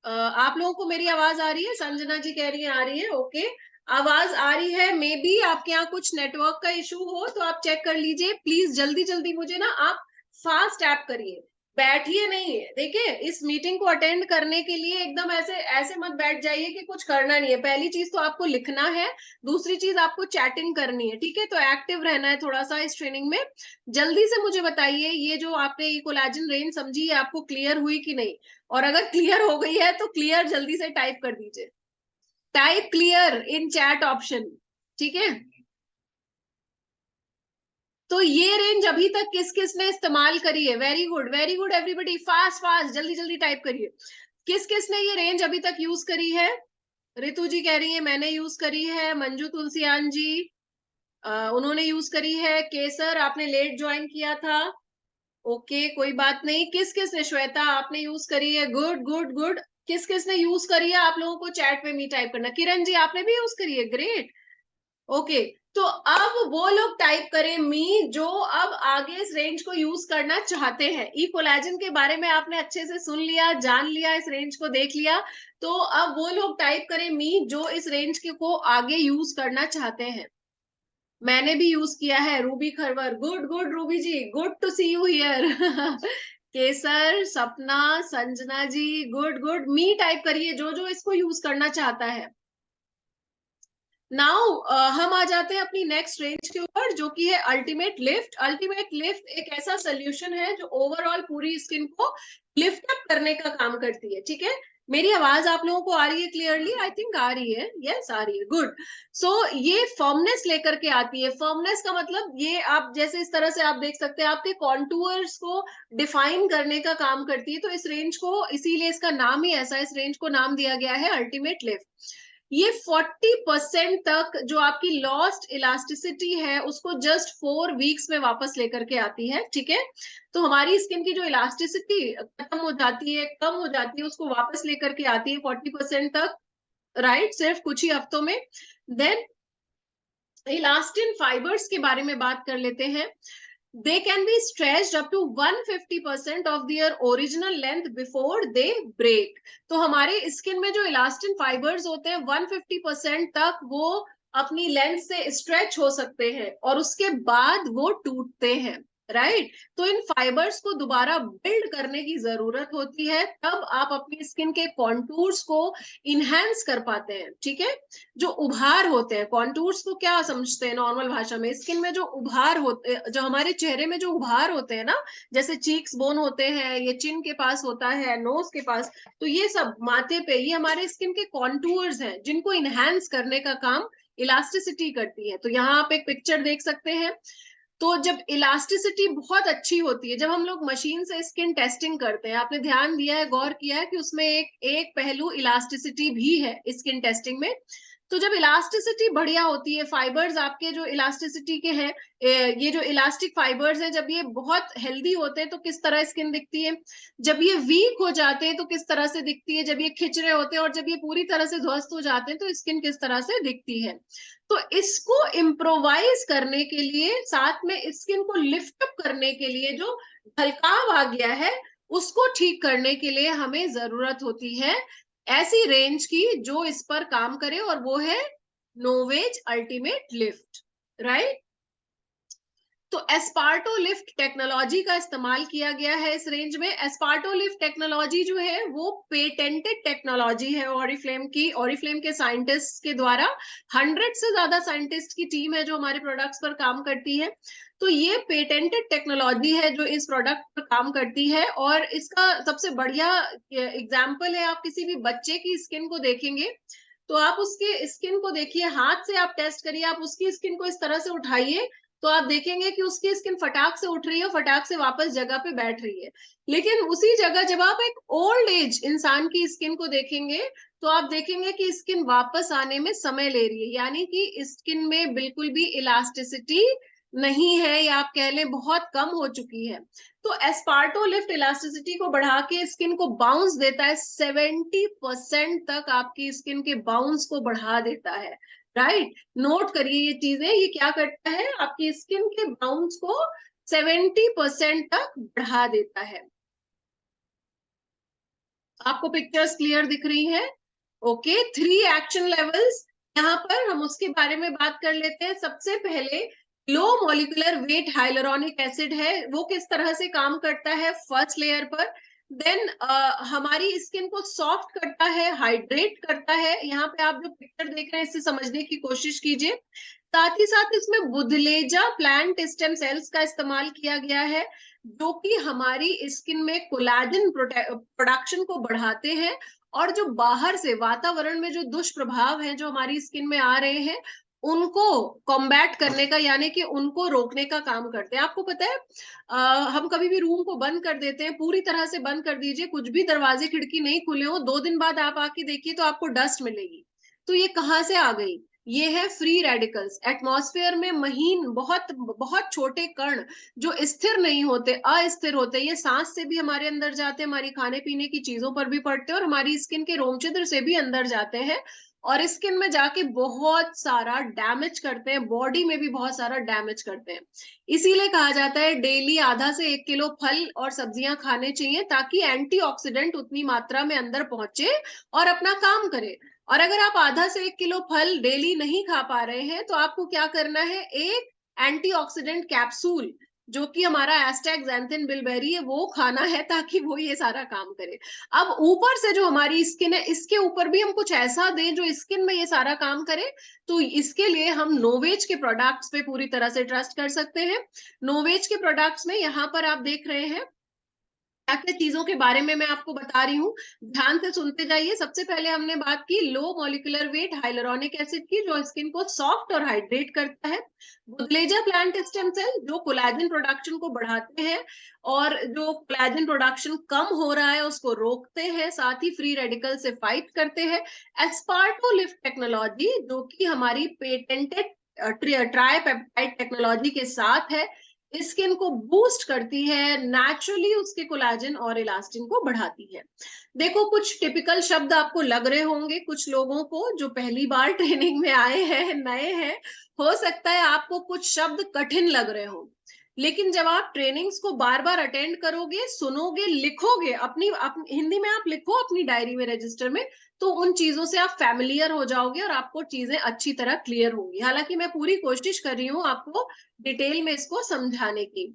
आप लोगों को मेरी आवाज आ रही है? संजना जी कह रही है आ रही है, ओके, आवाज आ रही है। मे बी आपके यहाँ कुछ नेटवर्क का इशू हो तो आप चेक कर लीजिए प्लीज, जल्दी जल्दी मुझे ना आप फास्ट टैप करिए, बैठिए नहीं है। देखिए इस मीटिंग को अटेंड करने के लिए एकदम ऐसे ऐसे मत बैठ जाइए कि कुछ करना नहीं है। पहली चीज तो आपको लिखना है, दूसरी चीज आपको चैटिंग करनी है, ठीक है, तो एक्टिव रहना है थोड़ा सा इस ट्रेनिंग में। जल्दी से मुझे बताइए ये जो आपने ये कोलाजन रेंज समझी है आपको क्लियर हुई कि नहीं, और अगर क्लियर हो गई है तो क्लियर जल्दी से टाइप कर दीजिए, type clear in chat option, ठीक है। तो ये रेंज अभी तक किस किस ने इस्तेमाल करी है? Very good everybody, fast fast जल्दी जल्दी टाइप करिए, किस किस ने ये रेंज अभी तक यूज करी है? रितु जी कह रही है मैंने यूज करी है, मंजू तुलसियान जी उन्होंने यूज करी है, केसर आपने लेट ज्वाइन किया था, ओके कोई बात नहीं। किस किस ने, श्वेता आपने यूज करी है, गुड गुड गुड। किस किस ने यूज करी है आप लोगों को चैट में मी टाइप करना। किरण जी आपने भी यूज करी है, ग्रेट, ओके। तो अब वो लोग टाइप करें मी जो अब आगे इस रेंज को यूज करना चाहते हैं। ई कोलेजन के बारे में आपने अच्छे से सुन लिया, जान लिया, इस रेंज को देख लिया, तो अब वो लोग टाइप करें मी जो इस रेंज के को आगे यूज करना चाहते हैं। मैंने भी यूज किया है, Ruby Kharwar, good good Ruby ji, good to see you here. Kesar, Sapna, Sanjana ji, good good, मी टाइप करिए जो जो इसको यूज करना चाहता है। नाउ हम आ जाते हैं अपनी नेक्स्ट रेंज के ऊपर, जो कि है अल्टीमेट लिफ्ट। अल्टीमेट लिफ्ट एक ऐसा सोल्यूशन है जो ओवरऑल पूरी स्किन को लिफ्ट अप करने का काम करती है, ठीक है। मेरी आवाज आप लोगों को आ रही है क्लियरली? आई थिंक आ रही है, यस आ रही है, गुड। सो ये फर्मनेस लेकर के आती है। फर्मनेस का मतलब ये आप जैसे इस तरह से आप देख सकते हैं, आपके कॉन्टूर्स को डिफाइन करने का काम करती है। तो इस रेंज को, इसीलिए इसका नाम ही ऐसा, इस रेंज को नाम दिया गया है अल्टीमेट लिफ्ट। ये 40% तक जो आपकी लॉस्ट इलास्टिसिटी है उसको जस्ट 4 वीक्स में वापस लेकर के आती है, ठीक है। तो हमारी स्किन की जो इलास्टिसिटी खत्म हो जाती है, कम हो जाती है, उसको वापस लेकर के आती है 40% तक, राइट, सिर्फ कुछ ही हफ्तों में। देन इलास्टिन फाइबर्स के बारे में बात कर लेते हैं। They can be stretched up to 150% of their original length before they break. तो हमारे स्किन में जो इलास्टिन फाइबर्स होते हैं 150% तक वो अपनी लेंथ से स्ट्रेच हो सकते हैं और उसके बाद वो टूटते हैं। राइट। तो इन फाइबर्स को दोबारा बिल्ड करने की जरूरत होती है, तब आप अपनी स्किन के कॉन्टूर्स को इनहेंस कर पाते हैं। ठीक है, जो उभार होते हैं, कॉन्टूर्स को क्या समझते हैं नॉर्मल भाषा में, स्किन में जो उभार होते, जो हमारे चेहरे में जो उभार होते हैं ना, जैसे चीक्स बोन होते हैं, ये चिन के पास होता है, नोज के पास, तो ये सब माथे पे, ये हमारे स्किन के कॉन्टूर्स हैं जिनको इनहेंस करने का काम इलास्टिसिटी करती है। तो यहाँ आप एक पिक्चर देख सकते हैं। तो जब इलास्टिसिटी बहुत अच्छी होती है, जब हम लोग मशीन से स्किन टेस्टिंग करते हैं, आपने ध्यान दिया है, गौर किया है कि उसमें एक पहलू इलास्टिसिटी भी है स्किन टेस्टिंग में। तो जब इलास्टिसिटी बढ़िया होती है, फाइबर्स आपके जो इलास्टिसिटी के हैं, ये जो इलास्टिक फाइबर्स हैं, जब ये बहुत हेल्दी होते हैं तो किस तरह स्किन दिखती है, जब ये वीक हो जाते हैं तो किस तरह से दिखती है, जब ये खिंच रहे होते हैं और जब ये पूरी तरह से ध्वस्त हो जाते हैं तो स्किन किस तरह से दिखती है। तो इसको इम्प्रोवाइज करने के लिए, साथ में स्किन को लिफ्ट अप करने के लिए, जो ढलकाव आ गया है उसको ठीक करने के लिए हमें जरूरत होती है ऐसी रेंज की जो इस पर काम करे, और वो है नोवेज अल्टीमेट लिफ्ट। राइट। तो एस्पार्टो लिफ्ट टेक्नोलॉजी का इस्तेमाल किया गया है इस रेंज में। एस्पार्टो लिफ्ट टेक्नोलॉजी जो है वो पेटेंटेड टेक्नोलॉजी है ऑरिफ्लेम की, ऑरिफ्लेम के साइंटिस्ट के द्वारा। 100 से ज्यादा साइंटिस्ट की टीम है जो हमारे प्रोडक्ट्स पर काम करती है। तो ये पेटेंटेड टेक्नोलॉजी है जो इस प्रोडक्ट पर काम करती है, और इसका सबसे बढ़िया एग्जाम्पल है, आप किसी भी बच्चे की स्किन को देखेंगे तो आप उसके स्किन को देखिए, हाथ से आप टेस्ट करिए, आप उसकी स्किन को इस तरह से उठाइए तो आप देखेंगे कि उसकी स्किन फटाक से उठ रही है, फटाक से वापस जगह पे बैठ रही है। लेकिन उसी जगह जब आप एक ओल्ड एज इंसान की स्किन को देखेंगे तो आप देखेंगे कि स्किन वापस आने में समय ले रही है, यानी कि स्किन में बिल्कुल भी इलास्टिसिटी नहीं है, या आप कह लें बहुत कम हो चुकी है। तो एस्पार्टो लिफ्ट इलास्टिसिटी को बढ़ा के स्किन को बाउंस देता है, 70% तक आपकी स्किन के बाउंस को बढ़ा देता है। राइट। नोट करिए ये चीजें, ये क्या करता है, आपकी स्किन के बाउंस को 70% तक बढ़ा देता है। आपको पिक्चर्स क्लियर दिख रही है? ओके, 3 एक्शन लेवल्स, यहाँ पर हम उसके बारे में बात कर लेते हैं। सबसे पहले low molecular weight hyaluronic acid है, वो किस तरह से काम करता है फर्स्ट लेयर पर। देन हमारी स्किन को सॉफ्ट करता है, हाइड्रेट करता है। यहाँ पे आप जो पिक्चर देख रहे हैं इससे समझने की कोशिश कीजिए। साथ ही साथ इसमें बुदलेजा प्लांट स्टेम सेल्स का इस्तेमाल किया गया है, जो कि हमारी स्किन में कोलाजन प्रोडक्शन को बढ़ाते हैं, और जो बाहर से वातावरण में जो दुष्प्रभाव हैं जो हमारी स्किन में आ रहे हैं उनको कॉम्बैट करने का, यानी कि उनको रोकने का काम करते हैं। आपको पता है, हम कभी भी रूम को बंद कर देते हैं, पूरी तरह से बंद कर दीजिए, कुछ भी दरवाजे खिड़की नहीं खुले हो, 2 दिन बाद आप आके देखिए तो आपको डस्ट मिलेगी। तो ये कहाँ से आ गई? ये है फ्री रेडिकल्स। एटमॉस्फेयर में महीन, बहुत बहुत छोटे कण जो स्थिर नहीं होते, अस्थिर होते, ये सांस से भी हमारे अंदर जाते हैं, हमारी खाने पीने की चीजों पर भी पड़ते हैं, और हमारी स्किन के रोमछिद्र से भी अंदर जाते हैं, और स्किन में जाके बहुत सारा डैमेज करते हैं, बॉडी में भी बहुत सारा डैमेज करते हैं। इसीलिए कहा जाता है डेली आधा से 1 किलो फल और सब्जियां खाने चाहिए, ताकि एंटीऑक्सीडेंट उतनी मात्रा में अंदर पहुंचे और अपना काम करे। और अगर आप आधा से 1 किलो फल डेली नहीं खा पा रहे हैं तो आपको क्या करना है, एक एंटीऑक्सीडेंट कैप्सूल, जो कि हमारा एस्टैक्सैंथिन बिलबेरी है, वो खाना है, ताकि वो ये सारा काम करे। अब ऊपर से जो हमारी स्किन है इसके ऊपर भी हम कुछ ऐसा दें जो स्किन में ये सारा काम करे, तो इसके लिए हम नोवेज के प्रोडक्ट्स पे पूरी तरह से ट्रस्ट कर सकते हैं। नोवेज के प्रोडक्ट्स में यहाँ पर आप देख रहे हैं क्या क्या चीजों के बारे में मैं आपको बता रही हूँ, ध्यान से सुनते जाइए। सबसे पहले हमने बात की low molecular weight hyaluronic acid की, जो स्किन को सॉफ्ट और हाइड्रेट करता है। बुदलेजा प्लांट स्टेम सेल, जो कोलेजन प्रोडक्शन को बढ़ाते हैं, और जो कोलेजन प्रोडक्शन कम हो रहा है उसको रोकते हैं, साथ ही फ्री रेडिकल से फाइट करते हैं। एस्पार्टो लिफ्ट टेक्नोलॉजी, जो कि हमारी पेटेंटेड ट्राइपेप्टाइड टेक्नोलॉजी के साथ है, स्किन को बूस्ट करती है, नेचुरली उसके कोलाजन और इलास्टिन को बढ़ाती है। देखो, कुछ टिपिकल शब्द आपको लग रहे होंगे कुछ लोगों को जो पहली बार ट्रेनिंग में आए हैं, नए हैं, हो सकता है आपको कुछ शब्द कठिन लग रहे हो, लेकिन जब आप ट्रेनिंग्स को बार बार अटेंड करोगे, सुनोगे, लिखोगे, हिंदी में आप लिखो अपनी डायरी में, रजिस्टर में, तो उन चीजों से आप फैमिलियर हो जाओगे और आपको चीजें अच्छी तरह क्लियर होंगी। हालांकि मैं पूरी कोशिश कर रही हूँ आपको डिटेल में इसको समझाने की।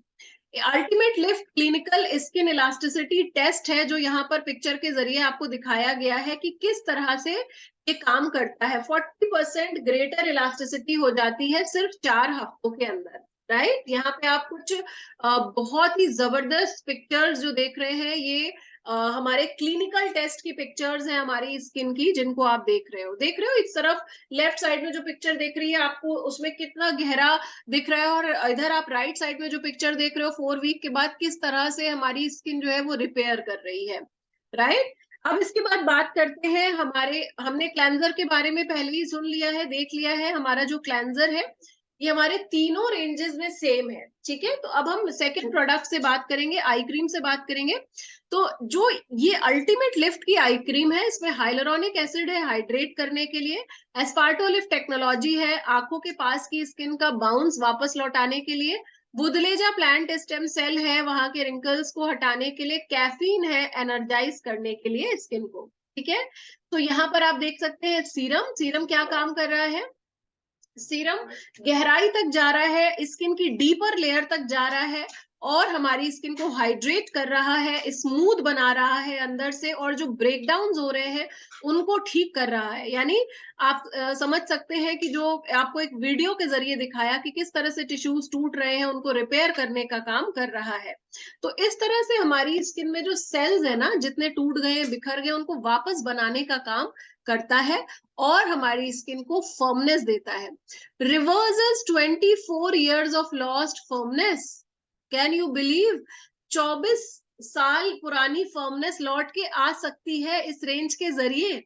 Ultimate lift clinical skin elasticity test है, जो यहाँ पर पिक्चर के जरिए आपको दिखाया गया है कि किस तरह से ये काम करता है। 40% ग्रेटर इलास्टिसिटी हो जाती है सिर्फ 4 हफ्तों के अंदर, राइट। यहाँ पे आप कुछ बहुत ही जबरदस्त पिक्चर्स जो देख रहे हैं, ये हमारे क्लिनिकल टेस्ट की पिक्चर्स हैं हमारी स्किन की, जिनको आप देख रहे हो इस तरफ लेफ्ट साइड में जो पिक्चर देख रही है आपको, उसमें कितना गहरा दिख रहा है, और इधर आप राइट साइड में जो पिक्चर देख रहे हो 4 वीक के बाद किस तरह से हमारी स्किन जो है वो रिपेयर कर रही है, राइट। अब इसके बाद बात करते हैं हमने क्लेंजर के बारे में पहले ही सुन लिया है, देख लिया है। हमारा जो क्लेंजर है ये हमारे तीनों रेंजेस में सेम है, ठीक है। तो अब हम सेकंड प्रोडक्ट से बात करेंगे, आई क्रीम से बात करेंगे। तो जो ये अल्टीमेट लिफ्ट की आई क्रीम है, इसमें हाइलुरोनिक एसिड है हाइड्रेट करने के लिए, एस्पार्टोलिफ्ट टेक्नोलॉजी है आंखों के पास की स्किन का बाउंस वापस लौटाने के लिए, बुदलेजा प्लांट स्टेम सेल है वहां के रिंकल्स को हटाने के लिए, कैफीन है एनर्जाइज करने के लिए स्किन को, ठीक है। तो यहाँ पर आप देख सकते हैं सीरम क्या काम कर रहा है। सीरम गहराई तक जा रहा है, स्किन की डीपर लेयर तक जा रहा है, और हमारी स्किन को हाइड्रेट कर रहा है, स्मूथ बना रहा है अंदर से, और जो ब्रेकडाउन हो रहे हैं उनको ठीक कर रहा है। यानी आप समझ सकते हैं कि जो आपको एक वीडियो के जरिए दिखाया कि किस तरह से टिश्यूज टूट रहे हैं, उनको रिपेयर करने का काम कर रहा है। तो इस तरह से हमारी स्किन में जो सेल्स है ना, जितने टूट गए बिखर गए, उनको वापस बनाने का काम करता है, और हमारी स्किन को फर्मनेस देता है। Reverses 24 years of lost firmness. Can you believe? 24 साल पुरानी फर्मनेस लौट के आ सकती है इस रेंज के जरिए।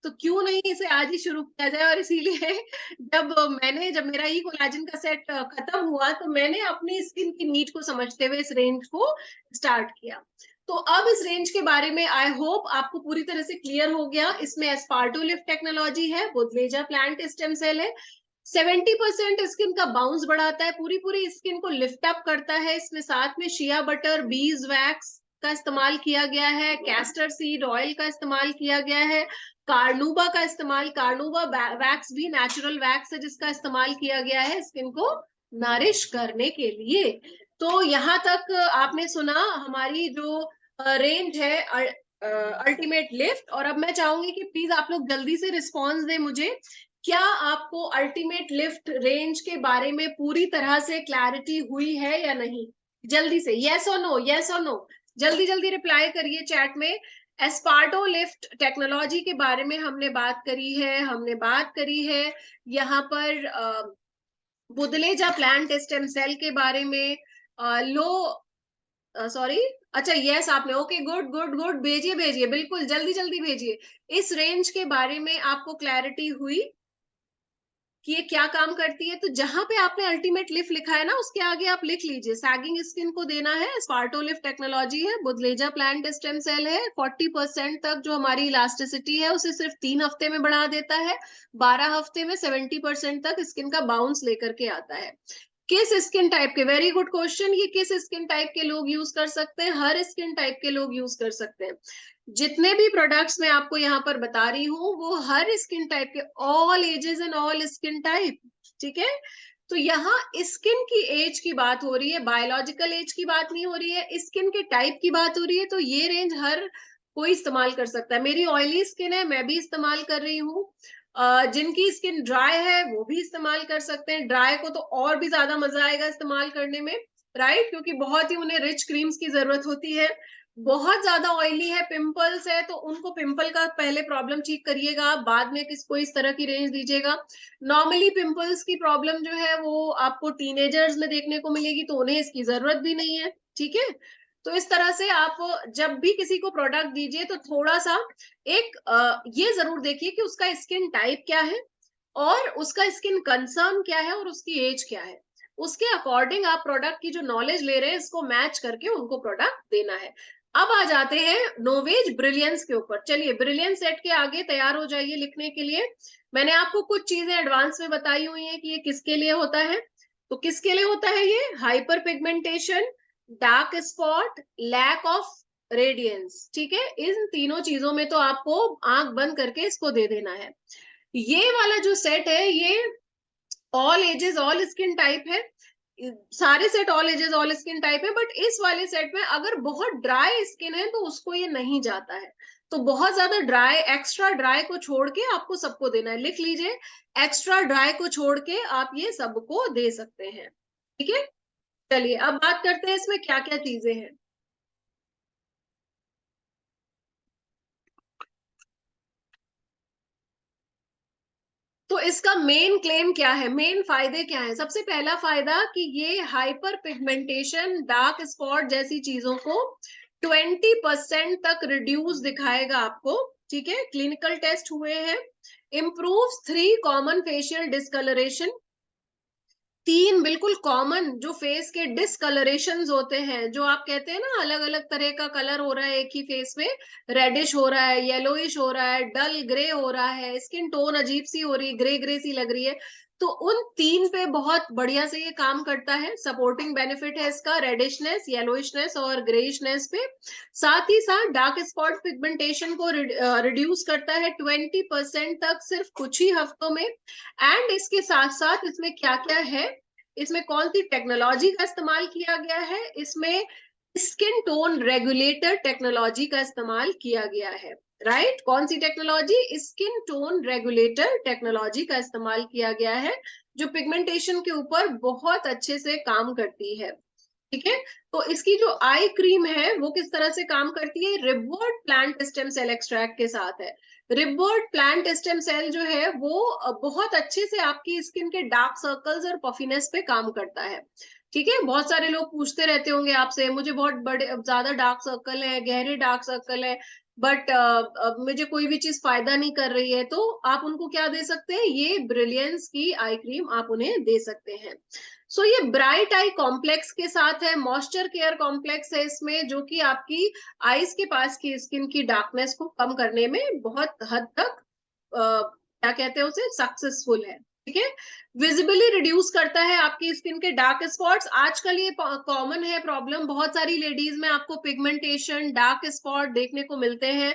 तो क्यों नहीं इसे आज ही शुरू किया जाए। और इसीलिए जब मेरा ई कोलाजन का सेट खत्म हुआ, तो मैंने अपनी स्किन की नीड को समझते हुए इस रेंज को स्टार्ट किया। तो अब इस रेंज के बारे में आई होप आपको पूरी तरह से क्लियर हो गया। इसमें एस्पार्टोलिफ्ट टेक्नोलॉजी है, बुदलेजा प्लांट स्टेम सेल है, 70% स्किन का बाउंस बढ़ाता है, पूरी स्किन को लिफ्ट अप करता है। इसमें साथ में शिया बटर, बीज वैक्स का इस्तेमाल किया गया है, कैस्टर सीड ऑयल का इस्तेमाल किया गया है, कार्नूबा वैक्स भी नेचुरल वैक्स है जिसका इस्तेमाल किया गया है स्किन को नरिश करने के लिए। तो यहाँ तक आपने सुना हमारी जो रेंज है अल्टीमेट लिफ्ट। और अब मैं चाहूंगी कि प्लीज आप लोग जल्दी से रिस्पॉन्स दें मुझे, क्या आपको अल्टीमेट लिफ्ट रेंज के बारे में पूरी तरह से क्लैरिटी हुई है या नहीं। जल्दी से यस और नो, यस और नो, जल्दी जल्दी रिप्लाई करिए चैट में। एस्पार्टो लिफ्ट टेक्नोलॉजी के बारे में हमने बात करी है यहाँ पर बुदलेजा प्लांट स्टेम सेल के बारे में, लो सॉरी, अच्छा यस आपने, ओके गुड गुड गुड, भेजिए भेजिए, बिल्कुल जल्दी जल्दी भेजिए। इस रेंज के बारे में आपको क्लैरिटी हुई कि ये क्या काम करती है। तो जहां पे आपने अल्टीमेट लिफ्ट लिखा है ना, उसके आगे आप लिख लीजिए सैगिंग स्किन को देना है, स्पार्टोलिफ्ट टेक्नोलॉजी है, बुदलेजा प्लांट स्टेम सेल है, 40% तक जो हमारी इलास्टिसिटी है उसे सिर्फ 3 हफ्ते में बढ़ा देता है, 12 हफ्ते में 70% तक स्किन का बाउंस लेकर के आता है। किस स्किन टाइप के, वेरी गुड क्वेश्चन, ये किस स्किन टाइप के लोग यूज कर सकते हैं। हर स्किन टाइप के लोग यूज कर सकते हैं। जितने भी प्रोडक्ट्स मैं आपको यहाँ पर बता रही हूँ वो हर स्किन टाइप के, all ages and all skin type, ठीक है। तो यहाँ स्किन की एज की बात हो रही है, बायोलॉजिकल एज की बात नहीं हो रही है, स्किन के टाइप की बात हो रही है। तो ये रेंज हर कोई इस्तेमाल कर सकता है। मेरी ऑयली स्किन है, मैं भी इस्तेमाल कर रही हूँ, जिनकी स्किन ड्राई है वो भी इस्तेमाल कर सकते हैं। ड्राई को तो और भी ज्यादा मजा आएगा इस्तेमाल करने में, राइट, क्योंकि बहुत ही उन्हें रिच क्रीम्स की जरूरत होती है। बहुत ज्यादा ऑयली है, पिंपल्स है, तो उनको पिंपल का पहले प्रॉब्लम ठीक करिएगा, बाद में किसको इस तरह की रेंज दीजिएगा। नॉर्मली पिंपल्स की प्रॉब्लम जो है वो आपको टीनेजर्स में देखने को मिलेगी, तो उन्हें इसकी जरूरत भी नहीं है, ठीक है। तो इस तरह से आप जब भी किसी को प्रोडक्ट दीजिए तो थोड़ा सा एक ये जरूर देखिए कि उसका स्किन टाइप क्या है, और उसका स्किन कंसर्न क्या है, और उसकी एज क्या है। उसके अकॉर्डिंग आप प्रोडक्ट की जो नॉलेज ले रहे हैं इसको मैच करके उनको प्रोडक्ट देना है। अब आ जाते हैं नोवेज ब्रिलियंस के ऊपर। चलिए ब्रिलियंस सेट के आगे तैयार हो जाइए लिखने के लिए। मैंने आपको कुछ चीजें एडवांस में बताई हुई हैं कि ये किसके लिए होता है। तो किसके लिए होता है ये, hyperpigmentation, dark spot, lack of radiance, ठीक है। इन तीनों चीजों में तो आपको आंख बंद करके इसको दे देना है। ये वाला जो सेट है ये all ages all skin type है। सारे set all ages all skin type है, बट इस वाले सेट में अगर बहुत ड्राई स्किन है तो उसको ये नहीं जाता है। तो बहुत ज्यादा ड्राई, एक्स्ट्रा ड्राई को छोड़ के आपको सबको देना है, लिख लीजिए, एक्स्ट्रा ड्राई को छोड़ के आप ये सबको दे सकते हैं। ठीक है, चलिए अब बात करते हैं इसमें क्या क्या चीजें हैं। तो इसका मेन क्लेम क्या है, मेन फायदे क्या है? सबसे पहला फायदा कि ये हाइपर पिगमेंटेशन, डार्क स्पॉट जैसी चीजों को 20% तक रिड्यूस दिखाएगा आपको। ठीक है, क्लिनिकल टेस्ट हुए हैं। इम्प्रूव्स 3 कॉमन फेशियल डिस्कलरेशन, 3 बिल्कुल कॉमन जो फेस के डिसकलरेशंस होते हैं, जो आप कहते हैं ना अलग अलग तरह का कलर हो रहा है एक ही फेस में, रेडिश हो रहा है, येलोइश हो रहा है, डल ग्रे हो रहा है, स्किन टोन अजीब सी हो रही है, ग्रे ग्रे सी लग रही है, तो उन 3 पे बहुत बढ़िया से ये काम करता है। सपोर्टिंग बेनिफिट है इसका रेडिशनेस, येलोइशनेस और ग्रेइशनेस पे। साथ ही साथ डार्क स्पॉट पिगमेंटेशन को रिड्यूस करता है 20% तक सिर्फ कुछ ही हफ्तों में। एंड इसके साथ साथ इसमें क्या क्या है, इसमें कौन सी टेक्नोलॉजी का इस्तेमाल किया गया है, इसमें स्किन टोन रेगुलेटर टेक्नोलॉजी का इस्तेमाल किया गया है। राइट, कौन सी technology? Skin tone regulator technology का इस्तेमाल किया गया है, जो पिगमेंटेशन के ऊपर बहुत अच्छे से काम करती है। ठीक है, तो इसकी जो आई क्रीम है वो किस तरह से काम करती है? रिबर्ट प्लांट स्टेम सेल एक्सट्रैक्ट के साथ है। रिबर्ट प्लांट स्टेम सेल जो है वो बहुत अच्छे से आपकी स्किन के डार्क सर्कल्स और पफिनेस पे काम करता है। ठीक है, बहुत सारे लोग पूछते रहते होंगे आपसे, मुझे बहुत बड़े ज्यादा डार्क सर्कल है, गहरे डार्क सर्कल है, बट मुझे कोई भी चीज फायदा नहीं कर रही है, तो आप उनको क्या दे सकते हैं? ये ब्रिलियंस की आई क्रीम आप उन्हें दे सकते हैं। सो ये ब्राइट आई कॉम्प्लेक्स के साथ है, मॉइस्चर केयर कॉम्प्लेक्स है इसमें, जो कि आपकी आईज के पास की स्किन की डार्कनेस को कम करने में बहुत हद तक क्या कहते हैं उसे, सक्सेसफुल है। ठीक है, विजिबली रिड्यूस करता है आपकी स्किन के डार्क स्पॉट्स। आजकल ये कॉमन है प्रॉब्लम, बहुत सारी लेडीज में आपको पिगमेंटेशन, डार्क स्पॉट देखने को मिलते हैं,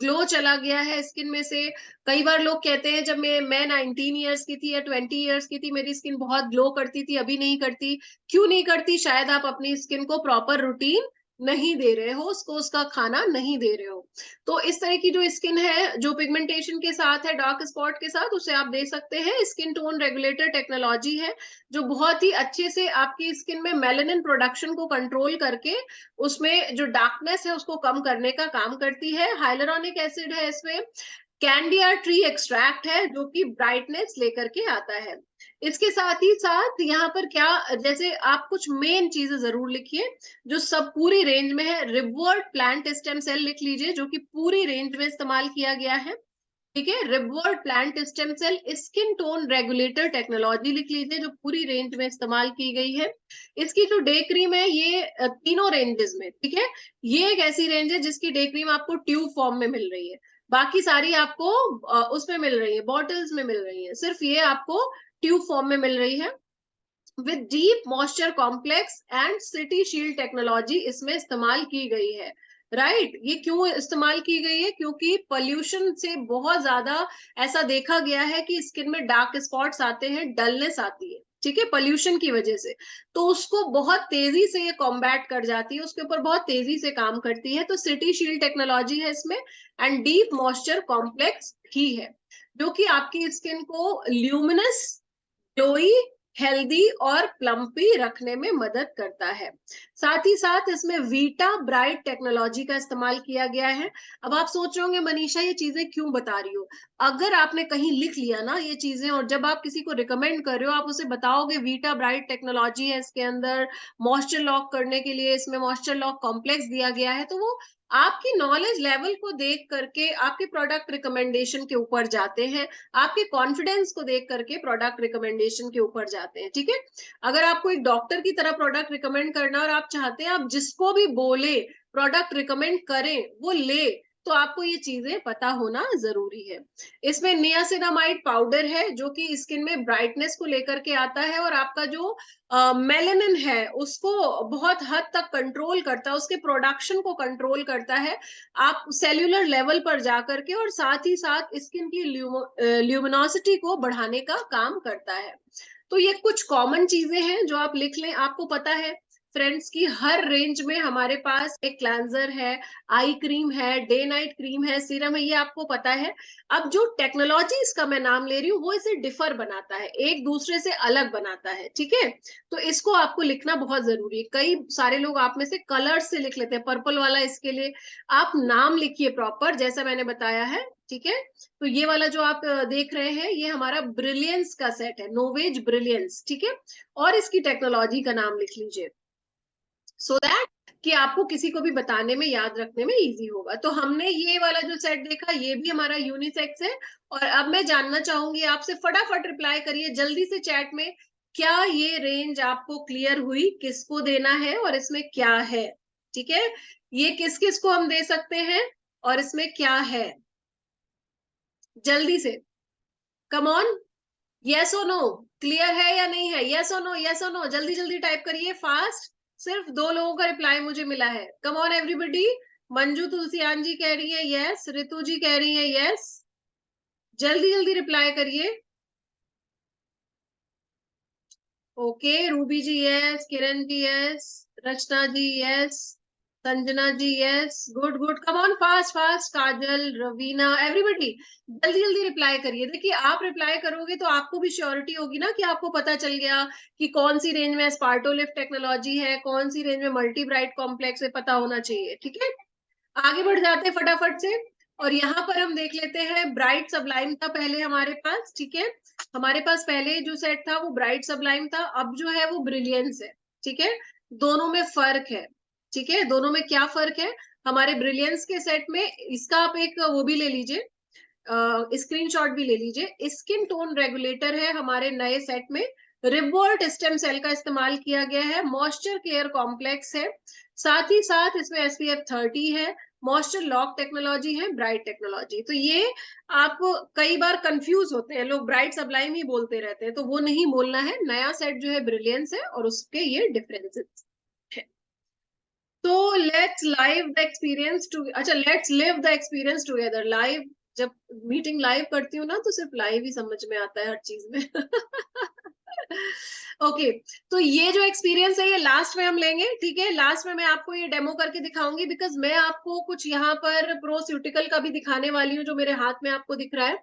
ग्लो चला गया है स्किन में से। कई बार लोग कहते हैं जब मैं 19 ईयर्स की थी या 20 ईयर्स की थी मेरी स्किन बहुत ग्लो करती थी, अभी नहीं करती। क्यों नहीं करती? शायद आप अपनी स्किन को प्रॉपर रूटीन नहीं दे रहे हो, उसको उसका खाना नहीं दे रहे हो। तो इस तरह की जो स्किन है जो पिगमेंटेशन के साथ है, डार्क स्पॉट के साथ, उसे आप दे सकते हैं। स्किन टोन रेगुलेटर टेक्नोलॉजी है, जो बहुत ही अच्छे से आपकी स्किन में मेलानिन प्रोडक्शन को कंट्रोल करके उसमें जो डार्कनेस है उसको कम करने का काम करती है। हाइलुरोनिक एसिड है इसमें, कैंडिया ट्री एक्सट्रैक्ट है जो कि ब्राइटनेस लेकर के आता है। इसके साथ ही साथ यहाँ पर क्या, जैसे आप कुछ मेन चीजें जरूर लिखिए जो सब पूरी रेंज में है। रिवर्ट प्लांट स्टेम सेल लिख लीजिए, जो कि पूरी रेंज में इस्तेमाल किया गया है। ठीक है, revert plant stem cell. Skin tone regulator technology लिख लीजिए, जो पूरी रेंज में इस्तेमाल की गई है। इसकी जो डे क्रीम है ये तीनों रेंजेस में, ठीक है, ये एक ऐसी रेंज है जिसकी डे क्रीम आपको ट्यूब फॉर्म में मिल रही है, बाकी सारी आपको उसमें मिल रही है, बॉटल्स में मिल रही है, सिर्फ ये आपको ट्यूब फॉर्म में मिल रही है। With deep moisture complex and city shield technology इसमें इस्तेमाल की गई है। राइट, ये क्यों इस्तेमाल की गई है? क्योंकि पोल्यूशन से बहुत ज्यादा ऐसा देखा गया है कि स्किन में डार्क स्पॉट्स आते हैं, डलनेस आती है, ठीक है, पोल्यूशन की वजह से। तो उसको बहुत तेजी से ये कॉम्बैट कर जाती है, उसके ऊपर बहुत तेजी से काम करती है। तो सिटी शील्ड टेक्नोलॉजी है इसमें, एंड डीप मॉइस्चर कॉम्प्लेक्स ही है, जो कि आपकी स्किन को ल्यूमिनस, ग्लोई, हेल्दी और प्लम्पी रखने में मदद करता है। साथ ही साथ इसमें वीटा ब्राइट टेक्नोलॉजी का इस्तेमाल किया गया है। अब आप सोच रहे होंगे मनीषा ये चीजें क्यों बता रही हो? अगर आपने कहीं लिख लिया ना ये चीजें और जब आप किसी को रिकमेंड कर रहे हो, आप उसे बताओगे वीटा ब्राइट टेक्नोलॉजी है इसके अंदर, मॉइस्चर लॉक करने के लिए इसमें मॉइस्चर लॉक कॉम्प्लेक्स दिया गया है, तो वो आपकी नॉलेज लेवल को देख करके आपके प्रोडक्ट रिकमेंडेशन के ऊपर जाते हैं, आपके कॉन्फिडेंस को देख करके प्रोडक्ट रिकमेंडेशन के ऊपर जाते हैं। ठीक है, अगर आपको एक डॉक्टर की तरह प्रोडक्ट रिकमेंड करना और आप चाहते हैं आप जिसको भी बोले प्रोडक्ट रिकमेंड करें वो ले, तो आपको ये चीजें पता होना जरूरी है। इसमें नियासिनामाइड पाउडर है जो कि स्किन में ब्राइटनेस को लेकर के आता है और आपका जो मेलेनिन है उसको बहुत हद तक कंट्रोल करता है, उसके प्रोडक्शन को कंट्रोल करता है, आप सेल्यूलर लेवल पर जाकर के, और साथ ही साथ स्किन की ल्यूमिनोसिटी को बढ़ाने का काम करता है। तो ये कुछ कॉमन चीजें हैं जो आप लिख लें। आपको पता है फ्रेंड्स की हर रेंज में हमारे पास एक क्लेंजर है, आई क्रीम है, डे नाइट क्रीम है, सीरम है, ये आपको पता है। अब जो टेक्नोलॉजी इसका मैं नाम ले रही हूँ वो इसे डिफर बनाता है, एक दूसरे से अलग बनाता है, ठीक है। तो इसको आपको लिखना बहुत जरूरी है। कई सारे लोग आप में से कलर्स से लिख लेते हैं, पर्पल वाला इसके लिए आप नाम लिखिए प्रॉपर जैसा मैंने बताया है, ठीक है। तो ये वाला जो आप देख रहे हैं ये हमारा ब्रिलियंस का सेट है, नोवेज ब्रिलियंस, ठीक है। और इसकी टेक्नोलॉजी का नाम लिख लीजिए सो दैट कि आपको किसी को भी बताने में, याद रखने में इजी होगा। तो हमने ये वाला जो सेट देखा ये भी हमारा यूनिसेक्स है। और अब मैं जानना चाहूंगी आपसे, फटाफट रिप्लाई करिए जल्दी से चैट में, क्या ये रेंज आपको क्लियर हुई, किसको देना है और इसमें क्या है, ठीक है। ये किस किस को हम दे सकते हैं और इसमें क्या है, जल्दी से, कम ऑन, यस और नो, क्लियर है या नहीं है, यस और नो, यस और नो, जल्दी जल्दी टाइप करिए फास्ट। सिर्फ 2 लोगों का रिप्लाई मुझे मिला है, come on everybody. Manju Tulsiyan ji कह रही है यस, रितु जी कह रही है यस, जल्दी जल्दी रिप्लाई करिए। Okay, Ruby ji yes, Kiran ji yes, Rachna ji yes, Sanjana ji yes, good good, come on fast fast, Kajal, Raveena, everybody जल्दी जल्दी रिप्लाई करिए। देखिए आप रिप्लाई करोगे तो आपको भी श्योरिटी होगी ना कि आपको पता चल गया कि कौन सी रेंज में स्पार्टोलिफ्ट टेक्नोलॉजी है, कौन सी रेंज में मल्टी ब्राइट कॉम्प्लेक्स है, पता होना चाहिए, ठीक है। आगे बढ़ जाते हैं फटाफट से। और यहाँ पर हम देख लेते हैं ब्राइट सबलाइम था पहले हमारे पास, ठीक है। हमारे पास पहले जो सेट था वो ब्राइट सबलाइम था, अब जो है वो ब्रिलियंस है, ठीक है। दोनों में फर्क है, ठीक है। दोनों में क्या फर्क है, हमारे ब्रिलियंस के सेट में, इसका आप एक वो भी ले लीजिए, स्क्रीनशॉट भी ले लीजिए, स्किन टोन रेगुलेटर है हमारे नए सेट में, रिबोल्ट स्टेम सेल का इस्तेमाल किया गया है, मॉइस्चर केयर कॉम्प्लेक्स है, साथ ही साथ इसमें SPF 30 है, मॉइस्चर लॉक टेक्नोलॉजी है, ब्राइट टेक्नोलॉजी। तो ये आप कई बार कंफ्यूज होते हैं लोग, ब्राइट सबलाइम ही बोलते रहते हैं, तो वो नहीं बोलना है। नया सेट जो है ब्रिलियंस है और उसके ये डिफरेंसेस है। तो let's live the experience to, अच्छा let's live the experience together. Live, जब मीटिंग लाइव करती हूँ ना तो सिर्फ लाइव ही समझ में आता है हर चीज में। ओके, तो ये जो एक्सपीरियंस है ये लास्ट में हम लेंगे, ठीक है। लास्ट में मैं आपको ये डेमो करके दिखाऊंगी, बिकॉज मैं आपको कुछ यहाँ पर प्रोस्यूटिकल का भी दिखाने वाली हूँ जो मेरे हाथ में आपको दिख रहा है,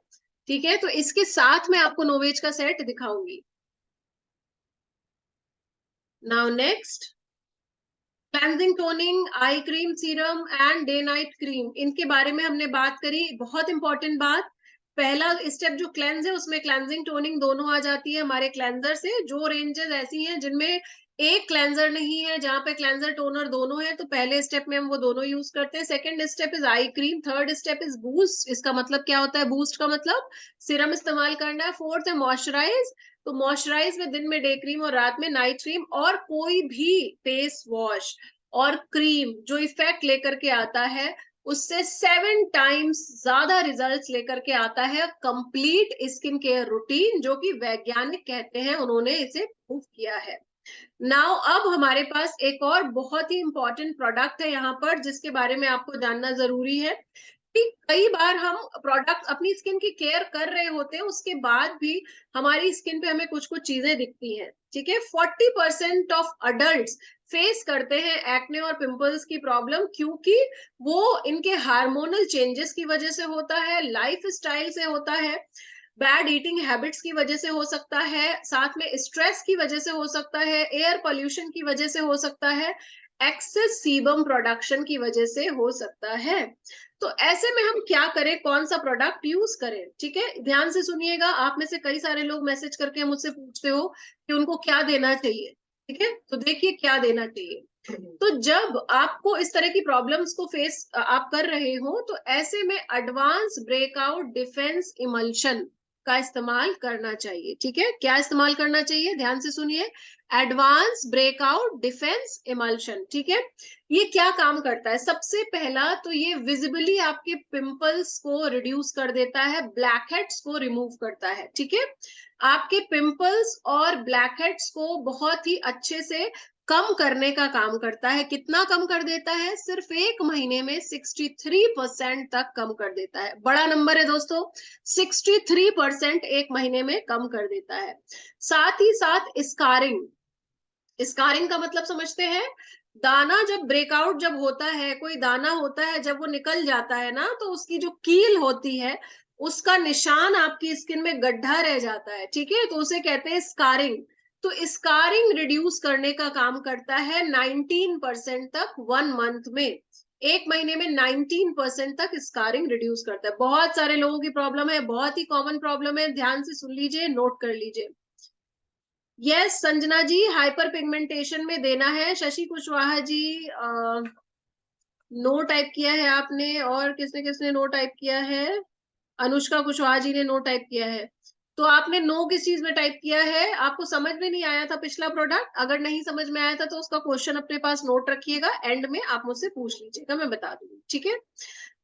ठीक है। तो इसके साथ मैं आपको नोवेज का सेट दिखाऊंगी। Now next, cleansing toning eye cream serum and day night cream, इनके बारे में हमने बात करी। बहुत इंपॉर्टेंट बात, पहला स्टेप जो क्लेंज है उसमें क्लेंजिंग टोनिंग दोनों आ जाती है हमारे क्लेंजर से। जो रेंजेस ऐसी हैं जिनमें एक क्लेंजर नहीं है, जहां पे क्लेंजर टोनर दोनों है, तो पहले स्टेप में हम वो दोनों यूज करते हैं। Second step is eye cream, third step is boost. इसका मतलब क्या होता है, बूस्ट का मतलब सीरम इस्तेमाल करना है। फोर्थ है मॉइस्चराइज, तो मॉइस्चराइज में दिन में डे क्रीम और रात में नाइट क्रीम। और कोई भी फेस वॉश और क्रीम जो इफेक्ट लेकर के आता है उससे 7 टाइम्स ज्यादा रिजल्ट्स लेकर के आता है कंप्लीट स्किन केयर रूटीन, जो कि वैज्ञानिक कहते हैं, उन्होंने इसे प्रूव किया है। नाउ अब हमारे पास एक और बहुत ही इंपॉर्टेंट प्रोडक्ट है यहाँ पर जिसके बारे में आपको जानना जरूरी है कि कई बार हम प्रोडक्ट अपनी स्किन की केयर कर रहे होते हैं, उसके बाद भी हमारी स्किन पे हमें कुछ कुछ चीजें दिखती हैं, ठीक है। 40% ऑफ अडल्ट फेस करते हैं एक्ने और पिंपल्स की प्रॉब्लम, क्योंकि वो इनके हार्मोनल चेंजेस की वजह से होता है, लाइफ स्टाइल से होता है, बैड ईटिंग हैबिट्स की वजह से हो सकता है, साथ में स्ट्रेस की वजह से हो सकता है, एयर पोल्यूशन की वजह से हो सकता है, एक्सेस सीबम प्रोडक्शन की वजह से हो सकता है। तो ऐसे में हम क्या करें, कौन सा प्रोडक्ट यूज करें, ठीक है। ध्यान से सुनिएगा, आप में से कई सारे लोग मैसेज करके मुझसे पूछते हो कि उनको क्या देना चाहिए, ठीक है। तो देखिए क्या देना चाहिए। तो जब आपको इस तरह की प्रॉब्लम्स को फेस आप कर रहे हो तो ऐसे में एडवांस ब्रेकआउट डिफेंस इमल्शन का इस्तेमाल करना चाहिए, ठीक है। क्या इस्तेमाल करना चाहिए, ध्यान से सुनिए, एडवांस ब्रेकआउट डिफेंस इमल्शन, ठीक है। ये क्या काम करता है, सबसे पहला तो ये विजिबली आपके पिंपल्स को रिड्यूस कर देता है, ब्लैक हेड्स को रिमूव करता है, ठीक है। आपके पिंपल्स और ब्लैक हेड्स को बहुत ही अच्छे से कम करने का काम करता है। कितना कम कर देता है? सिर्फ एक महीने में 63% तक कम कर देता है। बड़ा नंबर है दोस्तों, 63% एक महीने में कम कर देता है। साथ ही साथ स्कारिंग, स्कारिंग का मतलब समझते हैं? दाना जब ब्रेकआउट जब होता है, कोई दाना होता है, जब वो निकल जाता है ना, तो उसकी जो कील होती है उसका निशान आपकी स्किन में गड्ढा रह जाता है, ठीक है, तो उसे कहते हैं स्कारिंग। तो स्कारिंग रिड्यूस करने का काम करता है 19% तक 1 मंथ में। एक महीने में 19% तक स्कारिंग रिड्यूस करता है। बहुत सारे लोगों की प्रॉब्लम है, बहुत ही कॉमन प्रॉब्लम है, ध्यान से सुन लीजिए, नोट कर लीजिए। यस संजना जी, हाइपर पिगमेंटेशन में देना है। शशि कुशवाहा जी, नो टाइप किया है आपने, और किसने किसने नो टाइप किया है? अनुष्का कुशवाहा जी ने नो टाइप किया है। तो आपने नो किस चीज में टाइप किया है? आपको समझ में नहीं आया था पिछला प्रोडक्ट? अगर नहीं समझ में आया था तो उसका क्वेश्चन अपने पास नोट रखिएगा, एंड में आप मुझसे पूछ लीजिएगा, मैं बता दूंगी, ठीक है।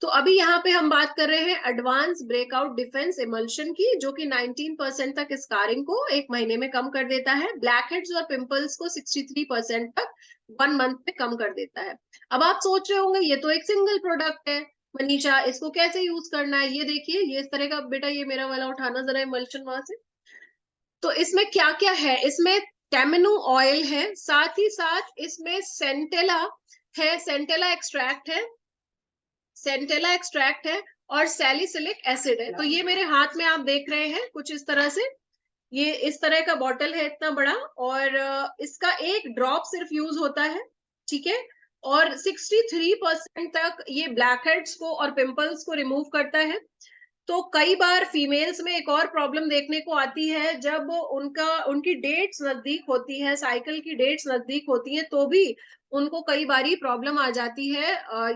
तो अभी यहाँ पे हम बात कर रहे हैं एडवांस ब्रेकआउट डिफेंस इमल्शन की, जो कि 19% तक स्कारिंग को एक महीने में कम कर देता है। ब्लैक हेड्स और पिंपल्स को 63% तक 1 मंथ में कम कर देता है। अब आप सोच रहे होंगे ये तो एक सिंगल प्रोडक्ट है मनीषा, इसको कैसे यूज करना है? ये देखिए, ये इस तरह का, बेटा ये मेरा वाला उठाना जरा इमल्शन वहां से। तो इसमें क्या क्या है? इसमें टैमिनो ऑयल है, साथ ही साथ इसमें सेंटेला है, सेंटेला एक्सट्रैक्ट है, सेंटेला एक्सट्रैक्ट है, और सैलिसिलिक एसिड है। तो ये मेरे हाथ में आप देख रहे हैं कुछ इस तरह से, ये इस तरह का बॉटल है इतना बड़ा, और इसका एक ड्रॉप सिर्फ यूज होता है, ठीक है। और 63% तक ये ब्लैक हेड्स को और पिंपल्स को रिमूव करता है। तो कई बार फीमेल्स में एक और प्रॉब्लम देखने को आती है, जब उनकी डेट्स नजदीक होती है, साइकिल की डेट्स नजदीक होती हैं, तो भी उनको कई बारी प्रॉब्लम आ जाती है,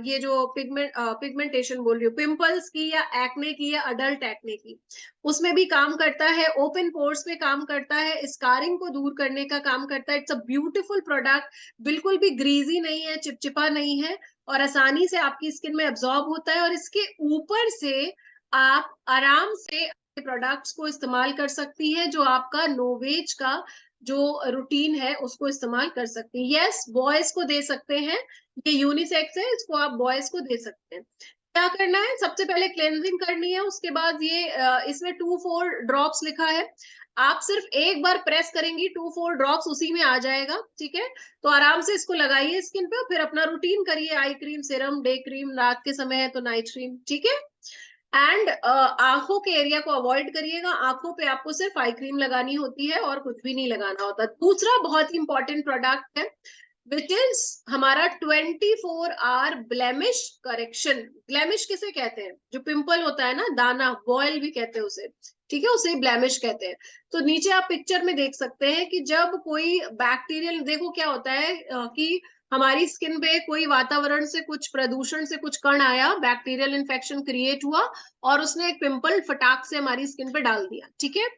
ये जो पिगमेंटेशन बोल रही हूँ, पिंपल्स की या एक्ने की या अडल्ट एक्ने की, उसमें भी काम करता है। ओपन पोर्स पे काम करता है, स्कारिंग को दूर करने का काम करता है। इट्स अ ब्यूटीफुल प्रोडक्ट, बिल्कुल भी ग्रीजी नहीं है, चिपचिपा नहीं है, और आसानी से आपकी स्किन में एब्जॉर्ब होता है। और इसके ऊपर से आप आराम से प्रोडक्ट्स को इस्तेमाल कर सकती हैं, जो आपका नोवेज का जो रूटीन है उसको इस्तेमाल कर सकती हैं। यस, बॉयज को दे सकते हैं, ये यूनिसेक्स है, इसको आप बॉयज को दे सकते हैं। क्या करना है? सबसे पहले क्लेंजिंग करनी है, उसके बाद ये इसमें 2-4 ड्रॉप्स लिखा है, आप सिर्फ एक बार प्रेस करेंगी, 2-4 ड्रॉप्स उसी में आ जाएगा, ठीक है। तो आराम से इसको लगाइए स्किन पे, फिर अपना रूटीन करिए, eye cream, serum, day cream, रात के समय है तो नाइट क्रीम, ठीक है। एंड आंखों के एरिया को अवॉइड करिएगा, आंखों पे आपको सिर्फ आई क्रीम लगानी होती है और कुछ भी नहीं लगाना होता। दूसरा बहुत ही इंपॉर्टेंट प्रोडक्ट है, विच इज हमारा 24 आवर ब्लेमिश करेक्शन। ब्लेमिश किसे कहते हैं? जो पिंपल होता है ना, दाना, बॉयल भी कहते हैं उसे, ठीक है, उसे ब्लेमिश कहते हैं। तो नीचे आप पिक्चर में देख सकते हैं कि जब कोई बैक्टीरियल, देखो क्या होता है कि हमारी स्किन पे कोई वातावरण से, कुछ प्रदूषण से कुछ कण आया, बैक्टीरियल इन्फेक्शन क्रिएट हुआ, और उसने एक पिंपल फटाक से हमारी स्किन पे डाल दिया, ठीक है।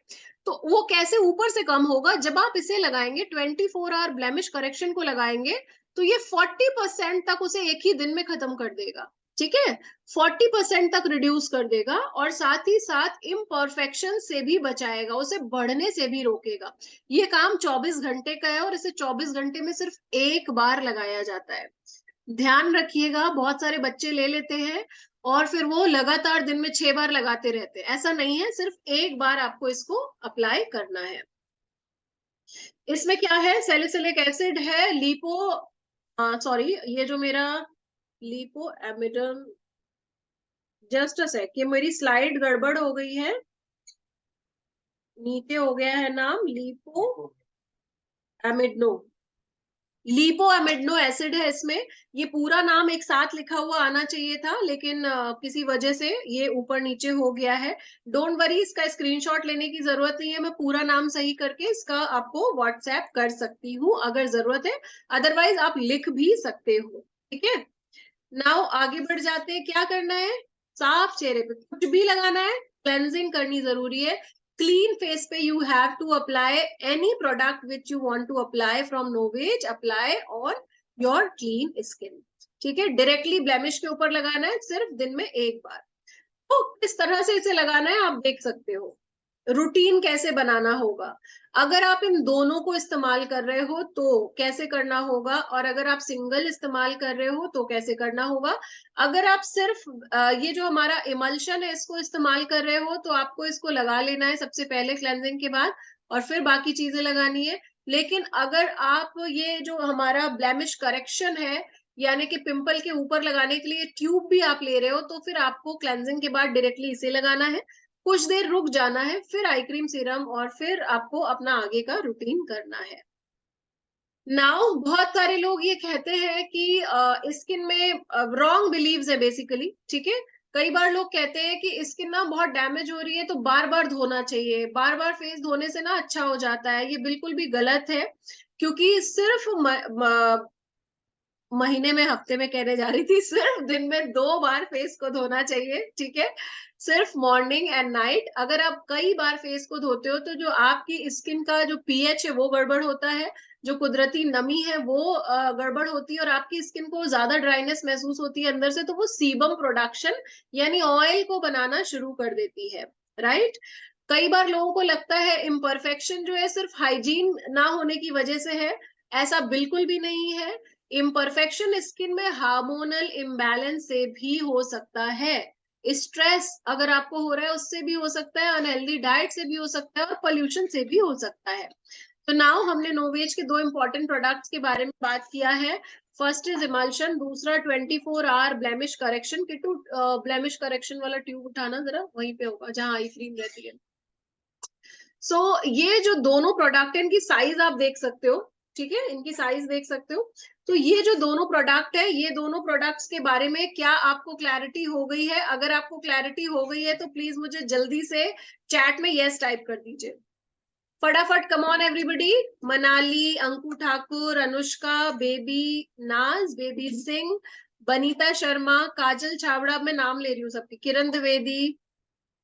तो वो कैसे ऊपर से कम होगा? जब आप इसे लगाएंगे, 24 आवर ब्लेमिश करेक्शन को लगाएंगे, तो ये 40% तक उसे एक ही दिन में खत्म कर देगा, ठीक है। 40% तक रिड्यूस कर देगा, और साथ ही साथ इम्परफेक्शन से भी बचाएगा, उसे बढ़ने से भी रोकेगा। ये काम 24 घंटे का है, और इसे 24 घंटे में सिर्फ एक बार लगाया जाता है। ध्यान रखिएगा, बहुत सारे बच्चे ले लेते हैं और फिर वो लगातार दिन में 6 बार लगाते रहते हैं। ऐसा नहीं है, सिर्फ एक बार आपको इसको अप्लाई करना है। इसमें क्या है? सैलिसिलिक एसिड है, लिपो, सॉरी, ये जो मेरा लिपो एमिडम, जस्ट अ सेक, ये मेरी स्लाइड गड़बड़ हो गई है, नीचे हो गया है नाम लिपो एमिडनो, लिपो एमिडनो एसिड है इसमें। ये पूरा नाम एक साथ लिखा हुआ आना चाहिए था, लेकिन किसी वजह से ये ऊपर नीचे हो गया है। डोंट वरी, इसका स्क्रीनशॉट लेने की जरूरत नहीं है, मैं पूरा नाम सही करके इसका आपको व्हाट्सएप कर सकती हूँ अगर जरूरत है, अदरवाइज आप लिख भी सकते हो, ठीक है। नाउ आगे बढ़ जाते हैं। क्या करना है? साफ चेहरे पे कुछ भी लगाना है, क्लेंजिंग करनी जरूरी है। क्लीन फेस पे you have to apply any product which you want to apply from Novage, apply on your clean skin, ठीक है। डायरेक्टली ब्लेमिश के ऊपर लगाना है, सिर्फ दिन में एक बार। तो किस तरह से इसे लगाना है आप देख सकते हो। रूटीन कैसे बनाना होगा। अगर आप इन दोनों को इस्तेमाल कर रहे हो तो कैसे करना होगा, और अगर आप सिंगल इस्तेमाल कर रहे हो तो कैसे करना होगा। अगर आप सिर्फ ये जो हमारा इमल्शन है इसको इस्तेमाल कर रहे हो तो आपको इसको लगा लेना है सबसे पहले क्लेंजिंग के बाद, और फिर बाकी चीजें लगानी है। लेकिन अगर आप ये जो हमारा ब्लेमिश करेक्शन है, यानी कि पिंपल के ऊपर लगाने के लिए ट्यूब भी आप ले रहे हो, तो फिर आपको क्लेंजिंग के बाद डायरेक्टली इसे लगाना है, कुछ देर रुक जाना है, फिर आई क्रीम सीरम, और फिर आपको अपना आगे का रूटीन करना है। नाउ बहुत सारे लोग ये कहते हैं कि स्किन में रॉन्ग बिलीव्स है बेसिकली, ठीक है। कई बार लोग कहते हैं कि स्किन ना बहुत डैमेज हो रही है तो बार बार धोना चाहिए, बार बार फेस धोने से ना अच्छा हो जाता है। ये बिल्कुल भी गलत है, क्योंकि सिर्फ महीने में, हफ्ते में कहने जा रही थी, सिर्फ दिन में 2 बार फेस को धोना चाहिए, ठीक है। सिर्फ मॉर्निंग एंड नाइट। अगर आप कई बार फेस को धोते हो तो जो आपकी स्किन का जो पीएच है वो गड़बड़ होता है, जो कुदरती नमी है वो गड़बड़ होती है, और आपकी स्किन को ज्यादा ड्राइनेस महसूस होती है अंदर से, तो वो सीबम प्रोडक्शन यानी ऑयल को बनाना शुरू कर देती है, राइट। कई बार लोगों को लगता है इम्परफेक्शन जो है सिर्फ हाइजीन ना होने की वजह से है। ऐसा बिल्कुल भी नहीं है। इम्परफेक्शन स्किन में हार्मोनल इम्बैलेंस से भी हो सकता है, स्ट्रेस अगर आपको हो रहा है उससे भी हो सकता है, अनहेल्दी डाइट से भी हो सकता है, और पोल्यूशन से भी हो सकता है। तो नाउ हमने नोवेज के 2 इंपॉर्टेंट प्रोडक्ट्स के बारे में बात किया है। फर्स्ट इज इमल्शन, दूसरा 24 आवर ब्लेमिश करेक्शन। किटू ब्लेमिश करेक्शन वाला ट्यूब उठाना जरा, वहीं पे होगा जहां आई क्रीम रहती है। सो ये जो दोनों प्रोडक्ट है इनकी साइज आप देख सकते हो, ठीक है, इनकी साइज देख सकते हो। तो ये जो दोनों प्रोडक्ट है, ये दोनों प्रोडक्ट्स के बारे में क्या आपको क्लैरिटी हो गई है? अगर आपको क्लैरिटी हो गई है तो प्लीज मुझे जल्दी से चैट में यस टाइप कर दीजिए फटाफट। Come on everybody. Manali, Anku Thakur, Anushka, Baby Naaz, Baby Singh, Banita Sharma, Kajal Chhawra, मैं नाम ले रही हूँ सबकी, Kiran Dwivedi,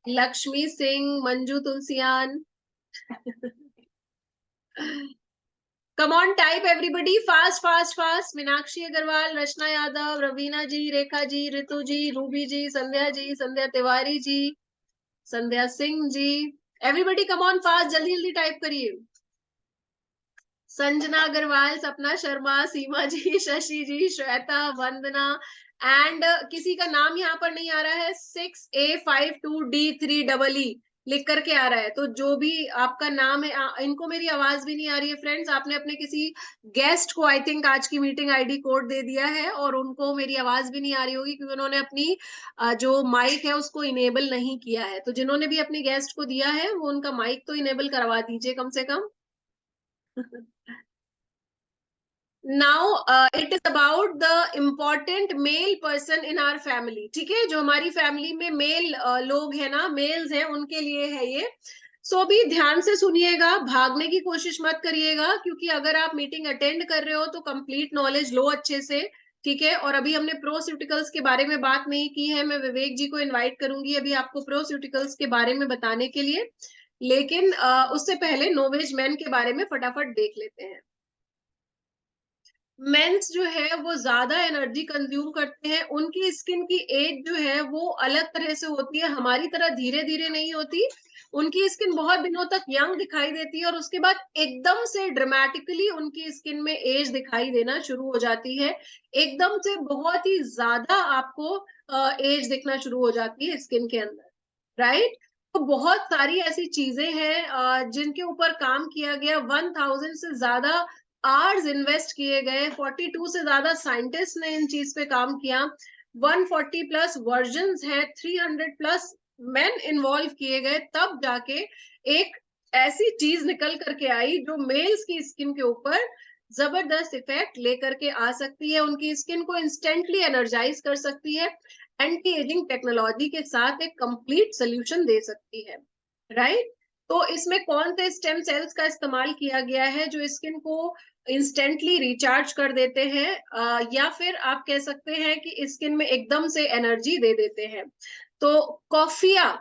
Lakshmi Singh, Manju Tulsiyan. Come on type everybody, fast fast fast. Meenakshi Agarwal, Rachna Yadav, Raveena ji, Rekha ji, Ritu ji, Ruby ji, Sandhya Tiwari ji, Sandhya Singh ji. Everybody come on fast, जल्दी जल्दी टाइप करिए। संजना अग्रवाल, सपना शर्मा, सीमा जी, शशि जी, श्वेता, वंदना, एंड किसी का नाम यहाँ पर नहीं आ रहा है, 6A52D3EE लिख करके आ रहा है। तो जो भी आपका नाम है, इनको मेरी आवाज भी नहीं आ रही है फ्रेंड्स। आपने अपने किसी गेस्ट को आई थिंक आज की मीटिंग आईडी कोड दे दिया है, और उनको मेरी आवाज भी नहीं आ रही होगी क्योंकि उन्होंने अपनी जो माइक है उसको इनेबल नहीं किया है। तो जिन्होंने भी अपने गेस्ट को दिया है वो उनका माइक तो इनेबल करवा दीजिए कम से कम। Now it is about the important male person in our family, ठीक है। जो हमारी फैमिली में मेल लोग हैं ना, मेल्स हैं, उनके लिए है ये। सो भी ध्यान से सुनिएगा, भागने की कोशिश मत करिएगा, क्योंकि अगर आप मीटिंग अटेंड कर रहे हो तो कंप्लीट नॉलेज लो अच्छे से, ठीक है। और अभी हमने प्रोस्यूटिकल्स के बारे में बात नहीं की है। मैं विवेक जी को इनवाइट करूंगी अभी आपको प्रोस्यूटिकल्स के बारे में बताने के लिए, लेकिन उससे पहले नोवेज मैन के बारे में फटाफट देख लेते हैं। मेंस जो है वो ज्यादा एनर्जी कंज्यूम करते हैं, उनकी स्किन की एज जो है वो अलग तरह से होती है, हमारी तरह धीरे धीरे नहीं होती। उनकी स्किन बहुत दिनों तक यंग दिखाई देती है, और उसके बाद एकदम से ड्रामेटिकली उनकी स्किन में एज दिखाई देना शुरू हो जाती है। एकदम से बहुत ही ज्यादा आपको एज दिखना शुरू हो जाती है स्किन के अंदर, राइट। तो बहुत सारी ऐसी चीजें हैं जिनके ऊपर काम किया गया। 1000 से ज्यादा आवर्स इन्वेस्ट किए गए, 42 से ज्यादा साइंटिस्ट ने इन चीज पे काम किया, 140 प्लस वर्जन्स है, 300 प्लस मेन इन्वॉल्व किए गए, तब जाके एक ऐसी चीज निकल करके आई जो मेल्स की स्किन के ऊपर जबरदस्त इफेक्ट लेकर के आ सकती है, उनकी स्किन को इंस्टेंटली एनर्जाइज कर सकती है, एंटी एजिंग टेक्नोलॉजी के साथ एक कंप्लीट सोल्यूशन दे सकती है, राइट। तो इसमें कौन से स्टेम सेल्स का इस्तेमाल किया गया है जो स्किन को इंस्टेंटली रिचार्ज कर देते हैं, या फिर आप कह सकते हैं कि स्किन में एकदम से एनर्जी दे देते हैं। तो कॉफिया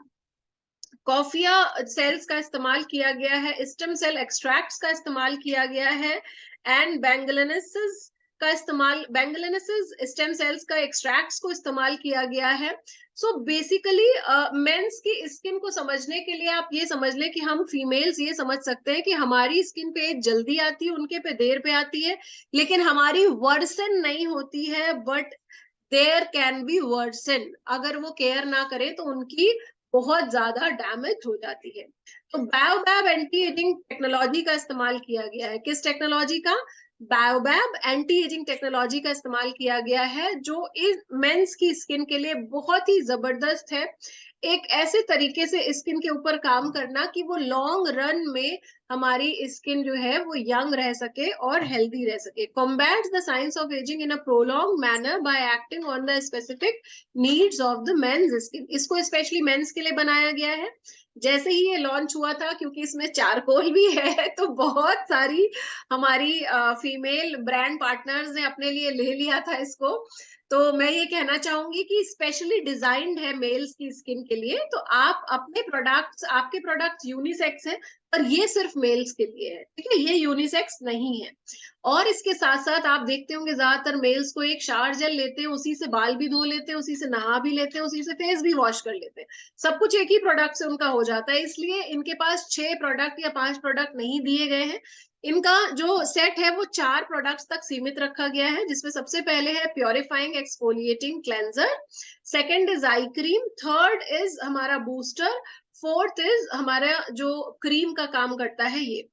कॉफिया सेल्स का इस्तेमाल किया गया है, स्टेम सेल एक्सट्रैक्ट्स का इस्तेमाल किया गया है, एंड बैंगलोनेसिस का इस्तेमाल, बेंगलोनेसिस स्टेम सेल्स का एक्सट्रैक्ट्स को इस्तेमाल किया गया है। सो बेसिकली मेंस की स्किन को समझने के लिए आप ये समझ लें कि हम फीमेल्स ये समझ सकते हैं कि हमारी स्किन पे एज जल्दी आती है, उनके पे देर पे आती है, लेकिन हमारी वर्सन नहीं होती है, but there can be version. अगर वो केयर ना करें तो उनकी बहुत ज्यादा डैमेज हो जाती है। तो बायोबैब एंटी एजिंग टेक्नोलॉजी का इस्तेमाल किया गया है। किस टेक्नोलॉजी का? बायोबैब एंटी एजिंग टेक्नोलॉजी का इस्तेमाल किया गया है, जो इस मेंस की स्किन के लिए बहुत ही जबरदस्त है। एक ऐसे तरीके से स्किन के ऊपर काम करना कि वो लॉन्ग रन में हमारी स्किन जो है वो यंग रह सके और हेल्दी रह सके। Combats the science of aging in a prolong manner by acting on the specific needs of the men's skin. इसको स्पेशली मेंस के लिए बनाया गया है। जैसे ही ये लॉन्च हुआ था, क्योंकि इसमें चारकोल भी है, तो बहुत सारी हमारी फीमेल ब्रांड पार्टनर्स ने अपने लिए ले लिया था इसको। तो मैं ये कहना चाहूंगी कि स्पेशली डिजाइन्ड है मेल्स की स्किन के लिए। तो आप अपने प्रोडक्ट्स, आपके प्रोडक्ट्स यूनिसेक्स है, पर ये सिर्फ मेल्स के लिए है, ठीक है, ये यूनिसेक्स नहीं है। और इसके साथ साथ आप देखते होंगे ज्यादातर मेल्स को एक शावर जेल लेते हैं, उसी से बाल भी धो लेते हैं, उसी से नहा भी लेते हैं, उसी से फेस भी वॉश कर लेते हैं। सब कुछ एक ही प्रोडक्ट से उनका हो जाता है, इसलिए इनके पास 6 प्रोडक्ट या 5 प्रोडक्ट नहीं दिए गए हैं। इनका जो सेट है वो 4 प्रोडक्ट्स तक सीमित रखा गया है, जिसमें सबसे पहले है purifying exfoliating cleanser, second is eye cream, third is हमारा बूस्टर, फोर्थ इज हमारा जो क्रीम का काम करता है ये।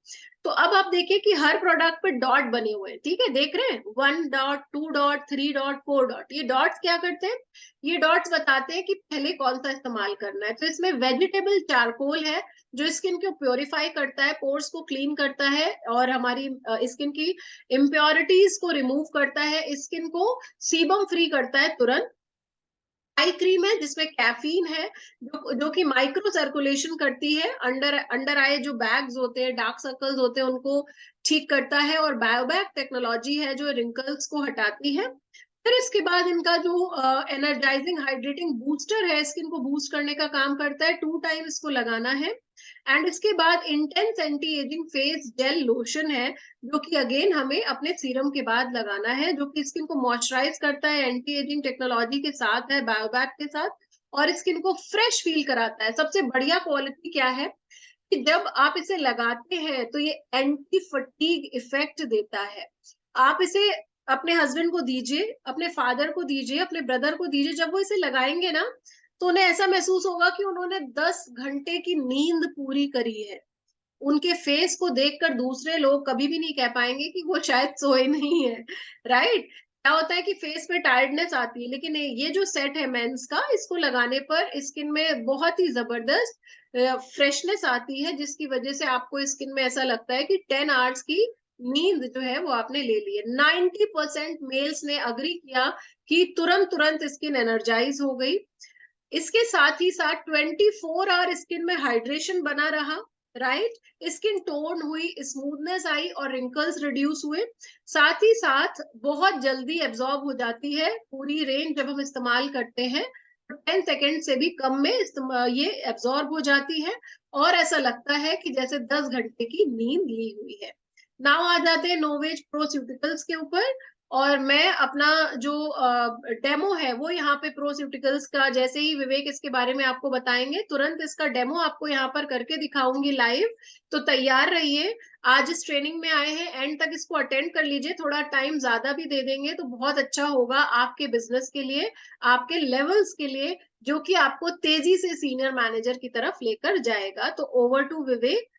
तो अब आप देखिए कि हर प्रोडक्ट पे डॉट बने हुए हैं, ठीक है, देख रहे हैं, 1 डॉट, 2 डॉट, 3 डॉट, 4 डॉट। ये डॉट्स क्या करते हैं? ये डॉट्स बताते हैं कि पहले कौन सा इस्तेमाल करना है। तो इसमें वेजिटेबल चारकोल है, जो स्किन को प्योरीफाई करता है, पोर्स को क्लीन करता है और हमारी स्किन की इम्प्योरिटीज को रिमूव करता है, स्किन को सीबम फ्री करता है तुरंत। आई क्रीम है जिसमें कैफीन है, जो कि माइक्रो सर्कुलेशन करती है, अंडर आई जो बैग्स होते हैं, डार्क सर्कल्स होते हैं, उनको ठीक करता है। और बायोबैक टेक्नोलॉजी है जो रिंकल्स को हटाती है। फिर इसके बाद इनका जो एनर्जाइजिंग हाइड्रेटिंग बूस्टर है, स्किन को बूस्ट करने का काम करता है, 2 टाइम इसको लगाना है। एंड इसके बाद intense anti ageing face gel lotion है, जो कि अगेन हमें अपने सीरम के बाद लगाना है, जो कि स्किन को मॉइस्चराइज करता है, एंटी एजिंग टेक्नोलॉजी के साथ है, बायोबैक के साथ, और स्किन को फ्रेश फील कराता है। सबसे बढ़िया क्वालिटी क्या है कि जब आप इसे लगाते हैं तो ये एंटी फटीग इफेक्ट देता है। आप इसे अपने हस्बैंड को दीजिए, अपने फादर को दीजिए, अपने ब्रदर को दीजिए, जब वो इसे लगाएंगे ना तो उन्हें ऐसा महसूस होगा कि उन्होंने 10 घंटे की नींद पूरी करी है। उनके फेस को देखकर दूसरे लोग कभी भी नहीं कह पाएंगे कि वो शायद सोए नहीं है, राइट? क्या होता है कि फेस पे टायर्डनेस आती है, लेकिन ये जो सेट है मेंस का, इसको लगाने पर स्किन में बहुत ही जबरदस्त फ्रेशनेस आती है, जिसकी वजह से आपको स्किन में ऐसा लगता है कि 10 आवर्स की नींद जो है वो आपने ले ली है। 90% मेल्स ने अग्री किया कि तुरंत तुरंत स्किन एनर्जाइज हो गई। इसके साथ ही साथ 24 आवर स्किन में हाइड्रेशन बना रहा, राइट? स्किन टोन हुई, स्मूथनेस आई और रिंकल्स रिड्यूस हुए। साथ ही साथ बहुत जल्दी एब्जॉर्ब हो जाती है पूरी रेंज जब हम इस्तेमाल करते हैं, 10 सेकेंड से भी कम में ये एब्जॉर्ब हो जाती है, और ऐसा लगता है कि जैसे 10 घंटे की नींद ली हुई है। नाउ आ जाते हैं नोवेज प्रोस्यूटिकल्स के ऊपर। और मैं अपना जो डेमो है वो यहाँ पे प्रोस्यूटिकल्स का, जैसे ही विवेक इसके बारे में आपको बताएंगे, तुरंत इसका डेमो आपको यहाँ पर करके दिखाऊंगी लाइव। तो तैयार रहिए। आज इस ट्रेनिंग में आए हैं, एंड तक इसको अटेंड कर लीजिए, थोड़ा टाइम ज्यादा भी दे देंगे तो बहुत अच्छा होगा आपके बिजनेस के लिए, आपके लेवल्स के लिए, जो कि आपको तेजी से सीनियर मैनेजर की तरफ लेकर जाएगा। तो over to Vivek.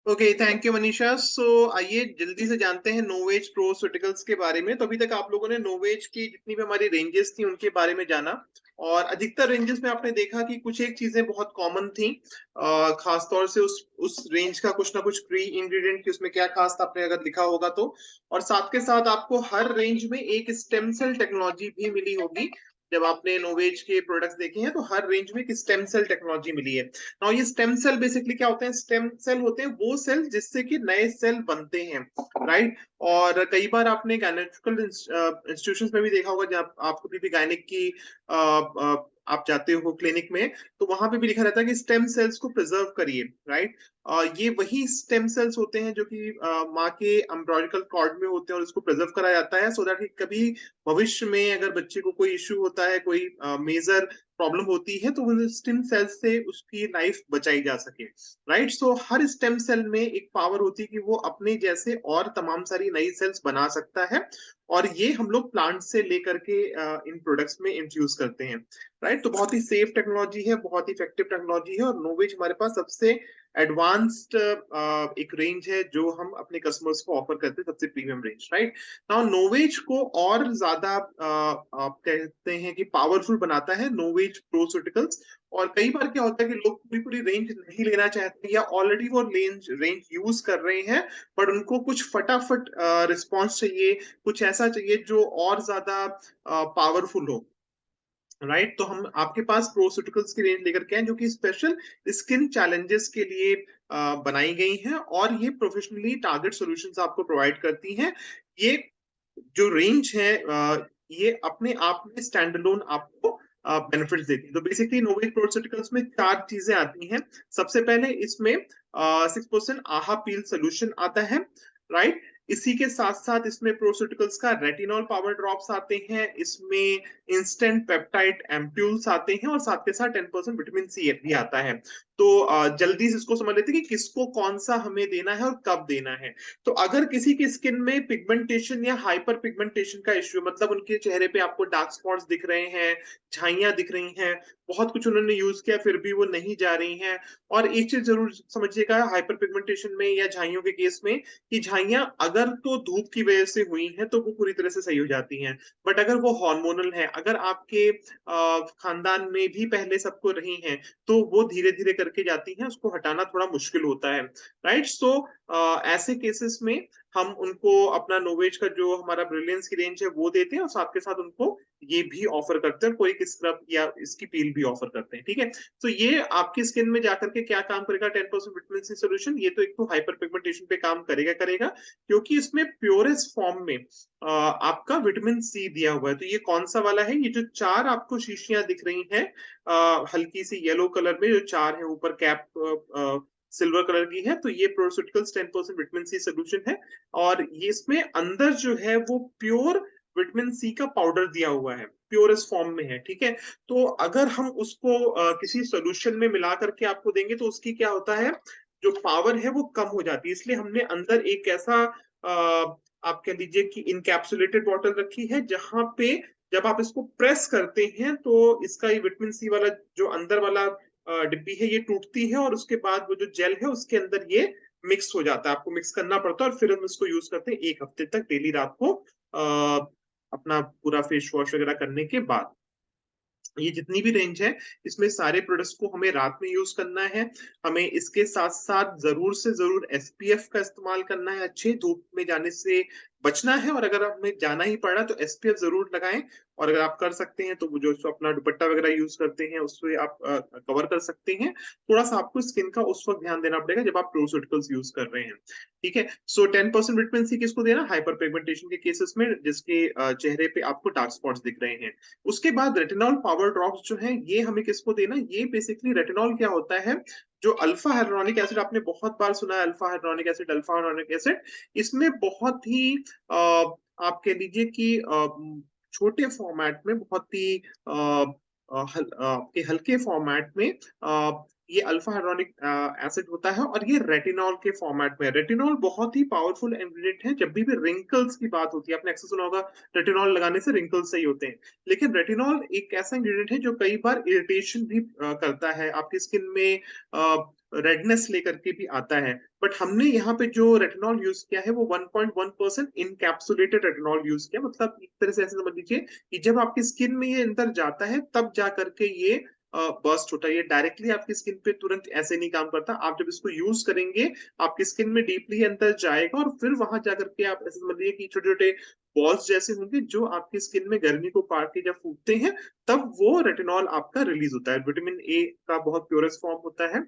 Okay, thank you Manisha. So आइए जल्दी से जानते हैं नोवेज प्रोस्यूटिकल्स के बारे में। तो अभी तक आप लोगों ने नोवेज की जितनी भी हमारी रेंजेस थी उनके बारे में जाना, और अधिकतर रेंजेस में आपने देखा कि कुछ एक चीजें बहुत कॉमन थी, खास तौर से उस रेंज का कुछ ना कुछ प्री इंग्रेडिएंट की उसमें क्या खास था आपने अगर लिखा होगा तो। और साथ के साथ आपको हर रेंज में एक स्टेम सेल टेक्नोलॉजी भी मिली होगी। जब आपने नोवेज के प्रोडक्ट्स देखे हैं तो हर रेंज में एक स्टेम सेल टेक्नोलॉजी मिली है। नाउ ये स्टेम सेल बेसिकली क्या होते हैं? स्टेम सेल होते हैं वो सेल जिससे कि नए सेल बनते हैं, राइट? और कई बार आपने गायनेकल इंस्टीट्यूशंस में भी देखा होगा, जब आप कभी भी गायनिक की आप जाते हो क्लिनिक में तो वहां पे भी लिखा रहता है कि स्टेम सेल्स को प्रिजर्व करिए, राइट। ये वही स्टेम सेल्स होते हैं जो कि माँ के अम्ब्रोलिकल कॉर्ड में होते हैं और उसको प्रिजर्व करा जाता है, सो दैट कभी भविष्य में अगर बच्चे को कोई इश्यू होता है, कोई मेजर प्रॉब्लम होती है, तो वो स्टेम सेल से उसकी लाइफ बचाई जा सके, राइट। सो हर स्टेम सेल में एक पावर होती है कि वो अपने जैसे और तमाम सारी नई सेल्स बना सकता है, और ये हम लोग प्लांट से लेकर के इन प्रोडक्ट्स में इंट्रोड्यूस करते हैं, राइट। तो बहुत ही सेफ टेक्नोलॉजी है, बहुत ही इफेक्टिव टेक्नोलॉजी है, और नोवेज हमारे पास सबसे एडवांस्ड एक रेंज है जो हम अपने कस्टमर्स को ऑफर करते हैं, सबसे प्रीमियम रेंज, राइट। नाउ नोवेज को और ज्यादा आप कहते हैं कि पावरफुल बनाता है नोवेज प्रोस्यूटिकल्स। और कई बार क्या होता है कि लोग पूरी पूरी रेंज नहीं लेना चाहते या ऑलरेडी वो रेंज यूज कर रहे हैं, बट उनको कुछ फटाफट रिस्पॉन्स चाहिए, कुछ ऐसा चाहिए जो और ज्यादा पावरफुल हो, राइट। तो हम आपके पास प्रोस्यूटिकल्स की रेंज लेकर के आए जो कि स्पेशल स्किन चैलेंजेस के लिए बनाई गई हैं, और ये प्रोफेशनली टारगेट सॉल्यूशंस आपको प्रोवाइड करती हैं। ये जो रेंज है ये अपने आप में स्टैंड अलोन आपको बेनिफिट्स देती है। तो बेसिकली नोवेज प्रोस्यूटिकल्स में 4 चीजें आती हैं। सबसे पहले इसमें 6% आहा पील सोल्यूशन आता है, राइट। इसी के साथ साथ इसमें प्रोस्यूटिकल्स का रेटिनॉल पावर ड्रॉप्स आते हैं, इसमें इंस्टेंट पेप्टाइड एम्प्यूल्स आते हैं, और साथ के साथ 10% विटामिन सी भी आता है। तो जल्दी से इसको समझ लेते हैं कि किसको कौन सा हमें देना है और कब देना है। तो अगर किसी की स्किन में पिगमेंटेशन या हाइपर पिगमेंटेशन का इश्यू, मतलब उनके चेहरे पे आपको डार्क स्पॉट्स दिख रहे हैं, झाइयां दिख रही हैं, बहुत कुछ उन्होंने यूज किया फिर भी वो नहीं जा रही हैं। और एक चीज जरूर समझिएगा हाइपर पिगमेंटेशन में या झाइयों के केस में, कि झाइयां अगर तो धूप की वजह से हुई हैं तो वो पूरी तरह से सही हो जाती हैं, बट अगर वो हार्मोनल है, अगर आपके खानदान में भी पहले सबको रही हैं, तो वो धीरे धीरे करके जाती हैं, उसको हटाना थोड़ा मुश्किल होता है, राइट। सो ऐसे केसेस में हम उनको अपना नोवेज का जो हमारा ब्रिलियंस की रेंज है वो देते हैं, और साथ के साथ उनको ये भी ऑफर करते हैं, कोई स्क्रब या इसकी पील भी ऑफर करते हैं, ठीक है। तो ये आपकी स्किन में जाकर के क्या काम करेगा, 10% विटामिन सी सोल्यूशन, ये तो एक तो हाइपर पिगमेंटेशन पे काम करेगा करेगा, क्योंकि इसमें प्योरेस्ट फॉर्म में आपका विटामिन सी दिया हुआ है। तो ये कौन सा वाला है, ये जो 4 आपको शीशियां दिख रही हैं हल्की सी येलो कलर में, जो 4 है ऊपर कैप सिल्वर कलर की है, तो ये प्रोस्यूटिकल्स 10% विटामिन सी सोल्यूशन है। और ये इसमें अंदर जो है वो प्योर विटामिन सी का पाउडर दिया हुआ है, प्योरेस्ट फॉर्म में है, ठीक है। तो अगर हम उसको किसी सोल्यूशन में मिला करके आपको देंगे तो उसकी क्या होता है, जो पावर है वो कम हो जाती है। इसलिए हमने अंदर एक ऐसा आप कह लीजिए कि इनकैप्सुलेटेड बॉटल रखी है, जहां पे जब आप इसको प्रेस करते हैं तो इसका ये विटामिन सी वाला जो अंदर वाला डिब्बी है ये टूटती है, और उसके बाद वो जो जेल है उसके अंदर ये मिक्स हो जाता है, आपको मिक्स करना पड़ता है, और फिर हम इसको यूज करते हैं 1 हफ्ते तक डेली रात को अपना पूरा फेस वॉश वगैरह करने के बाद। ये जितनी भी रेंज है इसमें सारे प्रोडक्ट्स को हमें रात में यूज करना है। हमें इसके साथ साथ जरूर से जरूर एसपीएफ का इस्तेमाल करना है, अच्छे धूप में जाने से बचना है, और अगर हमें जाना ही पड़ा तो एसपीएफ जरूर लगाएं। और अगर आप कर सकते हैं तो वो जो अपना दुपट्टा वगैरह यूज करते हैं उससे आप कवर कर सकते हैं। थोड़ा सा आपको स्किन का उस वक्त ध्यान देना पड़ेगा जब आप प्रोस्यूटिकल्स यूज कर रहे हैं, ठीक है। सो 10% विटामिन सी किसको देना, हाइपर पिगमेंटेशन के केसेस में जिसके चेहरे पे आपको डार्क स्पॉट्स दिख रहे हैं। उसके बाद रेटिनॉल पावर ड्रॉप्स जो है ये हमें किसको देना, ये बेसिकली रेटिनॉल क्या होता है, जो अल्फा हाइड्रोनिक एसिड, आपने बहुत बार सुना है alpha hydronic acid, alpha hydronic acid, इसमें बहुत ही आप कह लीजिए कि छोटे फॉर्मेट में, बहुत ही आपके हल्के फॉर्मेट में ये अल्फा हाइड्रोनिक एसिड होता है, और ये रेटिनॉल के फॉर्मेट में। रेटिनॉल बहुत ही पावरफुल इंग्रेडिएंट है, जब भी रिंकल्स की बात होती है आपने अक्सर सुना होगा रेटिनॉल लगाने से रिंकल्स सही होते हैं, लेकिन रेटिनॉल एक ऐसा इंग्रेडिएंट है जो कई बार इरिटेशन भी करता है, आपकी स्किन में रेडनेस लेकर के भी आता है। बट हमने यहाँ पे जो रेटिनॉल यूज किया है वो 1.1% इनकैप्सुलेटेड रेटिनॉल यूज किया, मतलब एक तरह से ऐसे समझ लीजिए कि जब आपकी स्किन में ये अंदर जाता है तब जा करके ये बर्स्ट होता है, ये डायरेक्टली आपकी स्किन पे तुरंत ऐसे नहीं काम करता। आप जब इसको यूज करेंगे आपकी स्किन में डीपली अंदर जाएगा, और फिर वहां जाकर के आप ऐसे समझ लीजिए कि छोटे छोटे बॉल्स जैसे होंगे जो आपकी स्किन में गर्मी को पार के जब फूटते हैं तब वो रेटिनॉल आपका रिलीज होता है। विटामिन ए का बहुत प्योरेस्ट फॉर्म होता है,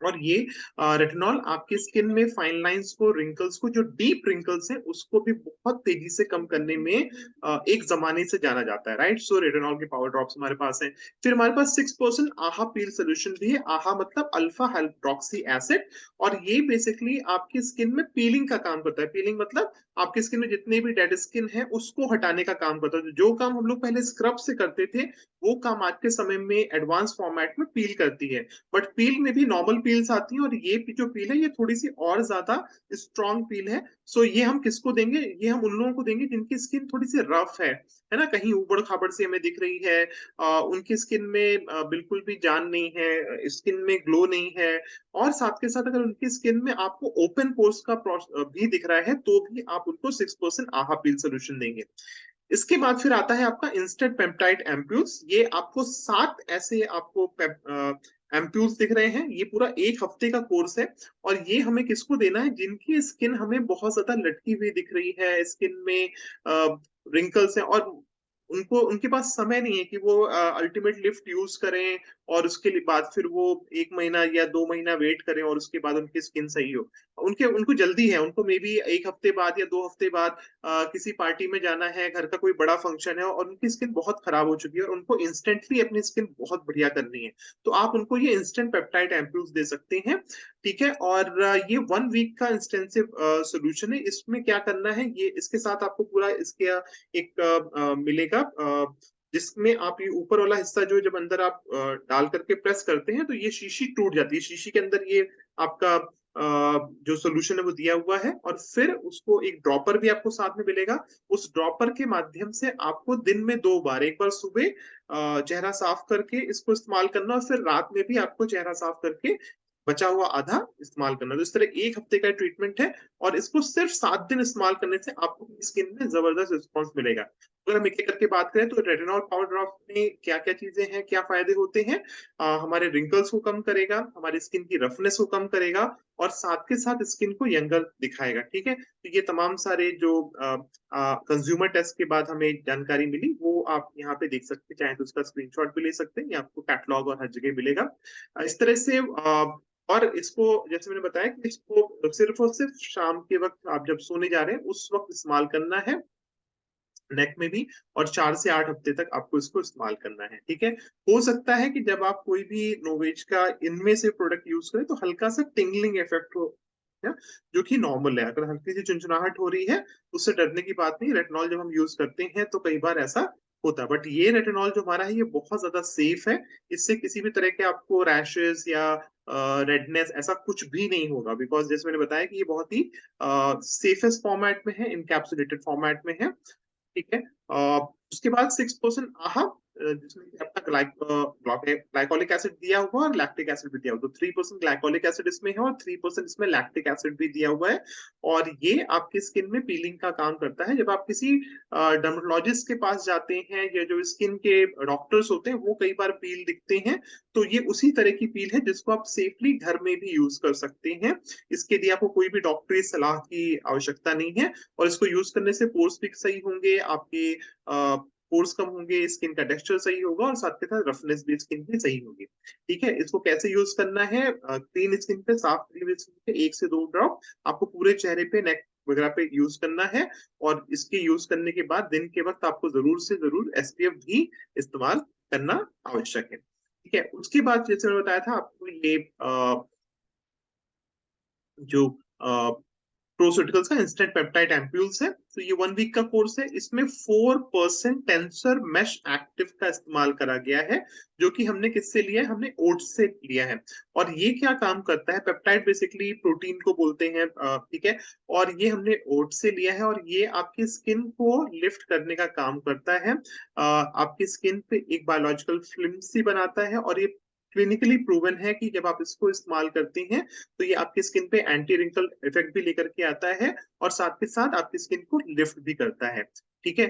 और ये रेटिनॉल आपकी स्किन में फाइन लाइंस को, रिंकल्स को, जो डीप रिंकल्स हैं उसको भी बहुत तेजी से कम करने में एक जमाने से जाना जाता है, राइट। सो रेटिनॉल के पावर ड्रॉप्स हमारे पास हैं। फिर हमारे पास 6% आहा पील सोल्यूशन भी है। आहा मतलब अल्फा हाइड्रोक्सी एसिड, और ये बेसिकली आपकी स्किन में पीलिंग का काम करता है। पीलिंग मतलब आपकी स्किन में जितने भी डेड स्किन है उसको हटाने का काम करता है। जो काम हम लोग पहले स्क्रब से करते थे वो काम आज के समय में एडवांस फॉर्मेट में पील करती है। बट पील में भी नॉर्मल पील्स आती हैं, और ये जो पील है ये थोड़ी सी और ज्यादा स्ट्रॉन्ग पील है। सो ये हम किसको देंगे? ये हम उन लोगों को देंगे जिनकी स्किन थोड़ी सी रफ है ना, कहीं ऊबड़ खाबड़ सी हमें दिख रही है, उनकी स्किन में बिल्कुल भी जान नहीं है, स्किन में ग्लो नहीं है, और साथ के साथ अगर उनकी स्किन में आपको ओपन पोर्स का भी दिख रहा है तो भी आप उनको 6% आहा पील सोल्यूशन देंगे। इसके बाद फिर आता है आपका इंस्टेंट पेप्टाइड एम्प्यूल्स। ये आपको 7 ऐसे आपको एम्प्यूल्स दिख रहे हैं। ये पूरा 1 हफ्ते का कोर्स है, और ये हमें किसको देना है? जिनकी स्किन हमें बहुत ज्यादा लटकी हुई दिख रही है, स्किन में रिंकल्स हैं, और उनको, उनके पास समय नहीं है कि वो अल्टीमेट लिफ्ट यूज करें और उसके बाद फिर वो 1 महीना या 2 महीना वेट करें और उसके बाद उनकी स्किन सही हो। उनको जल्दी है, उनको मे बी 1 हफ्ते बाद या 2 हफ्ते बाद किसी पार्टी में जाना है, घर का कोई बड़ा फंक्शन है, और उनकी स्किन बहुत खराब हो चुकी है और उनको इंस्टेंटली अपनी स्किन बहुत बढ़िया करनी है, तो आप उनको ये इंस्टेंट पेप्टाइड एम्प्यूल्स दे सकते हैं। ठीक है, और ये 1 वीक का इंस्टेंसिव सोल्यूशन है। इसमें क्या करना है, ये इसके साथ आपको पूरा इसके एक मिलेगा, जिसमें आप ये ऊपर वाला हिस्सा जो जब अंदर आप डाल करके प्रेस करते हैं तो ये शीशी टूट जाती है। शीशी के अंदर ये आपका जो सोल्यूशन है वो दिया हुआ है, और फिर उसको एक ड्रॉपर भी आपको साथ में मिलेगा। उस ड्रॉपर के माध्यम से आपको दिन में 2 बार, एक बार सुबह चेहरा साफ करके इसको इस्तेमाल करना, और फिर रात में भी आपको चेहरा साफ करके बचा हुआ आधा इस्तेमाल करना। तो इस तरह 1 हफ्ते का ट्रीटमेंट है, और इसको सिर्फ 7 दिन इस्तेमाल करने से आपको स्किन में जबरदस्त रिस्पॉन्स मिलेगा। अगर हम एक एक करके बात करें तो रेटिनॉल पाउडर ड्रॉप में क्या क्या चीजें हैं, क्या फायदे होते हैं? हमारे रिंकल्स को कम करेगा, हमारी स्किन की रफनेस को कम करेगा, और साथ के साथ स्किन को यंगर दिखाएगा। ठीक है, तो ये तमाम सारे जो कंज्यूमर टेस्ट के बाद हमें जानकारी मिली वो आप यहाँ पे देख सकते हैं, चाहे तो उसका स्क्रीनशॉट भी ले सकते हैं, या आपको कैटलॉग और हर जगह मिलेगा। इस तरह से और इसको, जैसे मैंने बताया कि इसको सिर्फ और सिर्फ शाम के वक्त आप जब सोने जा रहे हैं उस वक्त इस्तेमाल करना है, नेक में भी, और 4 से 8 हफ्ते तक आपको इसको इस्तेमाल करना है। ठीक है, हो सकता है कि जब आप कोई भी नोवेज का इनमें से प्रोडक्ट यूज करें तो हल्का सा टिंगलिंग इफेक्ट हो, या जो कि नॉर्मल है। अगर हल्की सी चुनचुनाहट हो रही है उससे डरने की बात नहीं। रेटिनॉल जब हम यूज करते हैं तो कई बार ऐसा होता है, बट ये रेटिनॉल जो हमारा है ये बहुत ज्यादा सेफ है। इससे किसी भी तरह के आपको रैशेस या रेडनेस ऐसा कुछ भी नहीं होगा, बिकॉज जैसे मैंने बताया कि ये बहुत ही सेफेस्ट फॉर्मेट में है, इनकैप्सुलेटेड फॉर्मेट में है। ठीक है, उसके बाद 6% आहा, जिसमें कि आपका ग्लाइकोलिक एसिड दिया हुआ और लैक्टिक एसिड भी दिया हुआ, तो 3% ग्लाइकोलिक एसिड इसमें है और 3% इसमें लैक्टिक एसिड भी दिया हुआ है। और ये आपकी स्किन में पीलिंग का काम करता है। जब आप किसी डर्मेटोलॉजिस्ट के पास जाते हैं, या जो स्किन के डॉक्टर्स होते हैं वो कई बार पील दिखते हैं, तो ये उसी तरह की पील है जिसको आप सेफली घर में भी यूज कर सकते हैं। इसके लिए आपको कोई भी डॉक्टरी सलाह की आवश्यकता नहीं है, और इसको यूज करने से पोर्स भी सही होंगे आपके, पोर्स कम होंगे, स्किन का टेक्सचर सही होगा, और साथ के साथ रफनेस भी स्किन की सही होगी। ठीक है, इसको कैसे यूज करना है? क्लीन स्किन पे, साफ क्लीन स्किन पे 1 से 2 ड्रॉप आपको पूरे चेहरे पे, नेक वगैरह पे यूज करना है, और इसके यूज करने के बाद दिन के वक्त आपको जरूर से जरूर एसपीएफ भी इस्तेमाल करना आवश्यक है। ठीक है, उसके बाद जैसे मैंने बताया था आपको ये जो प्रोस्यूटिकल्स का इंस्टेंट पेप्टाइड एम्प्यूल्स है, तो ये 1 वीक का कोर्स है। इसमें 4% टेंसर मेश एक्टिव का इस्तेमाल करा गया है, जो कि हमने किससे लिया है? हमने ओट्स से लिया है। और ये क्या काम करता है? पेप्टाइड बेसिकली प्रोटीन को बोलते हैं, ठीक है, और ये हमने ओट्स से लिया है, और ये आपकी स्किन को लिफ्ट करने का काम करता है। आपकी स्किन पे एक बायोलॉजिकल फिल्म सी बनाता है, और ये क्लिनिकली प्रूवन है कि जब आप इसको इस्तेमाल करते हैं तो ये आपकी स्किन पे एंटी रिंकल इफेक्ट भी लेकर के आता है, और साथ के साथ आपकी स्किन को लिफ्ट भी करता है। ठीक है,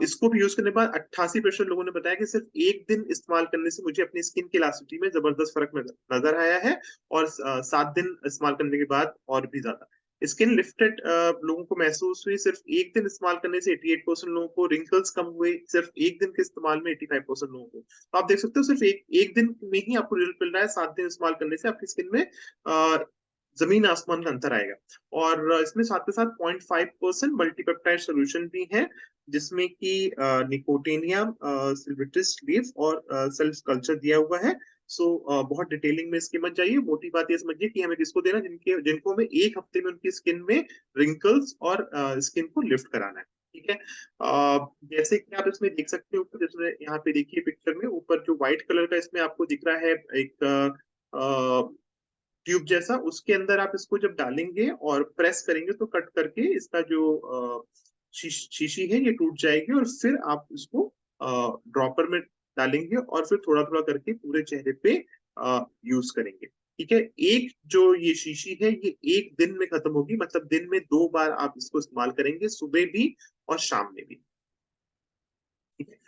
इसको भी यूज करने के बाद 88% लोगों ने बताया कि सिर्फ एक दिन इस्तेमाल करने से मुझे अपनी स्किन की इलास्टिसिटी में जबरदस्त फर्क नजर आया है, और 7 दिन इस्तेमाल करने के बाद और भी ज्यादा। स्किन लिफ्टेड लोगों को महसूस हुई सिर्फ एक दिन इस्तेमाल करने से 88% लोगों को, रिंकल्स कम हुए सिर्फ एक दिन के इस्तेमाल में 85% लोगों को। तो आप देख सकते हो सिर्फ एक दिन में ही आपको रिजल्ट मिल रहा है, 7 दिन इस्तेमाल करने से आपकी स्किन में जमीन आसमान का अंतर आएगा। और इसमें साथ के साथ 0.5% मल्टीपेप्टाइड सोल्यूशन भी है, जिसमें कि निकोटीनियम, सिल्विट्रिस लीफ और सेल्फ कल्चर दिया हुआ है। सो बहुत डिटेलिंग में इसकी मत जाइए, मोटी बात ये समझिए कि हमें किसको देना, जिनको हमें एक हफ्ते में उनकी स्किन में रिंकल्स और स्किन को लिफ्ट कराना है। ठीक है। जैसे कि आप इसमें देख सकते हो, जैसे यहाँ पे देखिए पिक्चर में ऊपर जो व्हाइट कलर का इसमें आपको दिख रहा है एक ट्यूब जैसा, उसके अंदर आप इसको जब डालेंगे और प्रेस करेंगे तो कट करके इसका जो शीशी है ये टूट जाएगी, और फिर आप इसको ड्रॉपर में डालेंगे और फिर थोड़ा थोड़ा करके पूरे चेहरे पे यूज करेंगे। ठीक है। एक जो ये शीशी है ये एक दिन में खत्म होगी, मतलब दिन में 2 बार आप इसको इस्तेमाल करेंगे, सुबह भी और शाम में भी। ठीक है।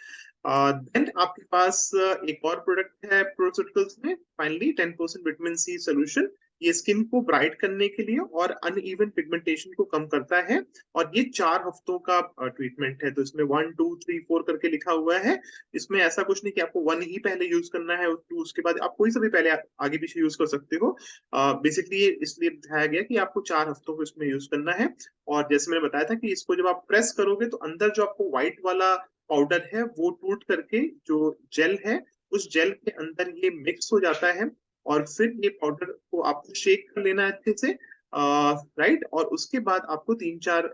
देन आपके पास एक और प्रोडक्ट है प्रोस्यूटिकल्स में, फाइनली 10% विटामिन सी सोल्यूशन। ये स्किन को ब्राइट करने के लिए और अनइवन पिगमेंटेशन को कम करता है, और ये 4 हफ्तों का ट्रीटमेंट है। तो इसमें 1 2 3 4 करके लिखा हुआ है। इसमें ऐसा कुछ नहीं कि आपको 1 ही पहले यूज करना है, 2 उसके बाद, आप कोई सा भी पहले आगे पीछे यूज कर सकते हो। बेसिकली इसलिए दिखाया गया कि आपको 4 हफ्तों को इसमें यूज करना है। और जैसे मैंने बताया था कि इसको जब आप प्रेस करोगे तो अंदर जो आपको व्हाइट वाला पाउडर है वो टूट करके जो जेल है, उस जेल के अंदर ये मिक्स हो जाता है, और फिर ये पाउडर को आपको शेक कर लेना है अच्छे से, राइट। और उसके बाद आपको 3 4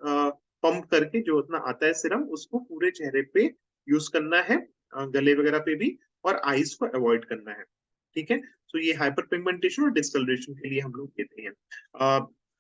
पंप करके जो उतना आता है सिरम, उसको पूरे चेहरे पे यूज करना है, गले वगैरह पे भी, और आईज को अवॉइड करना है। ठीक है। तो ये हाइपर पिगमेंटेशन और डिस्कलरेशन के लिए हम लोग देते हैं।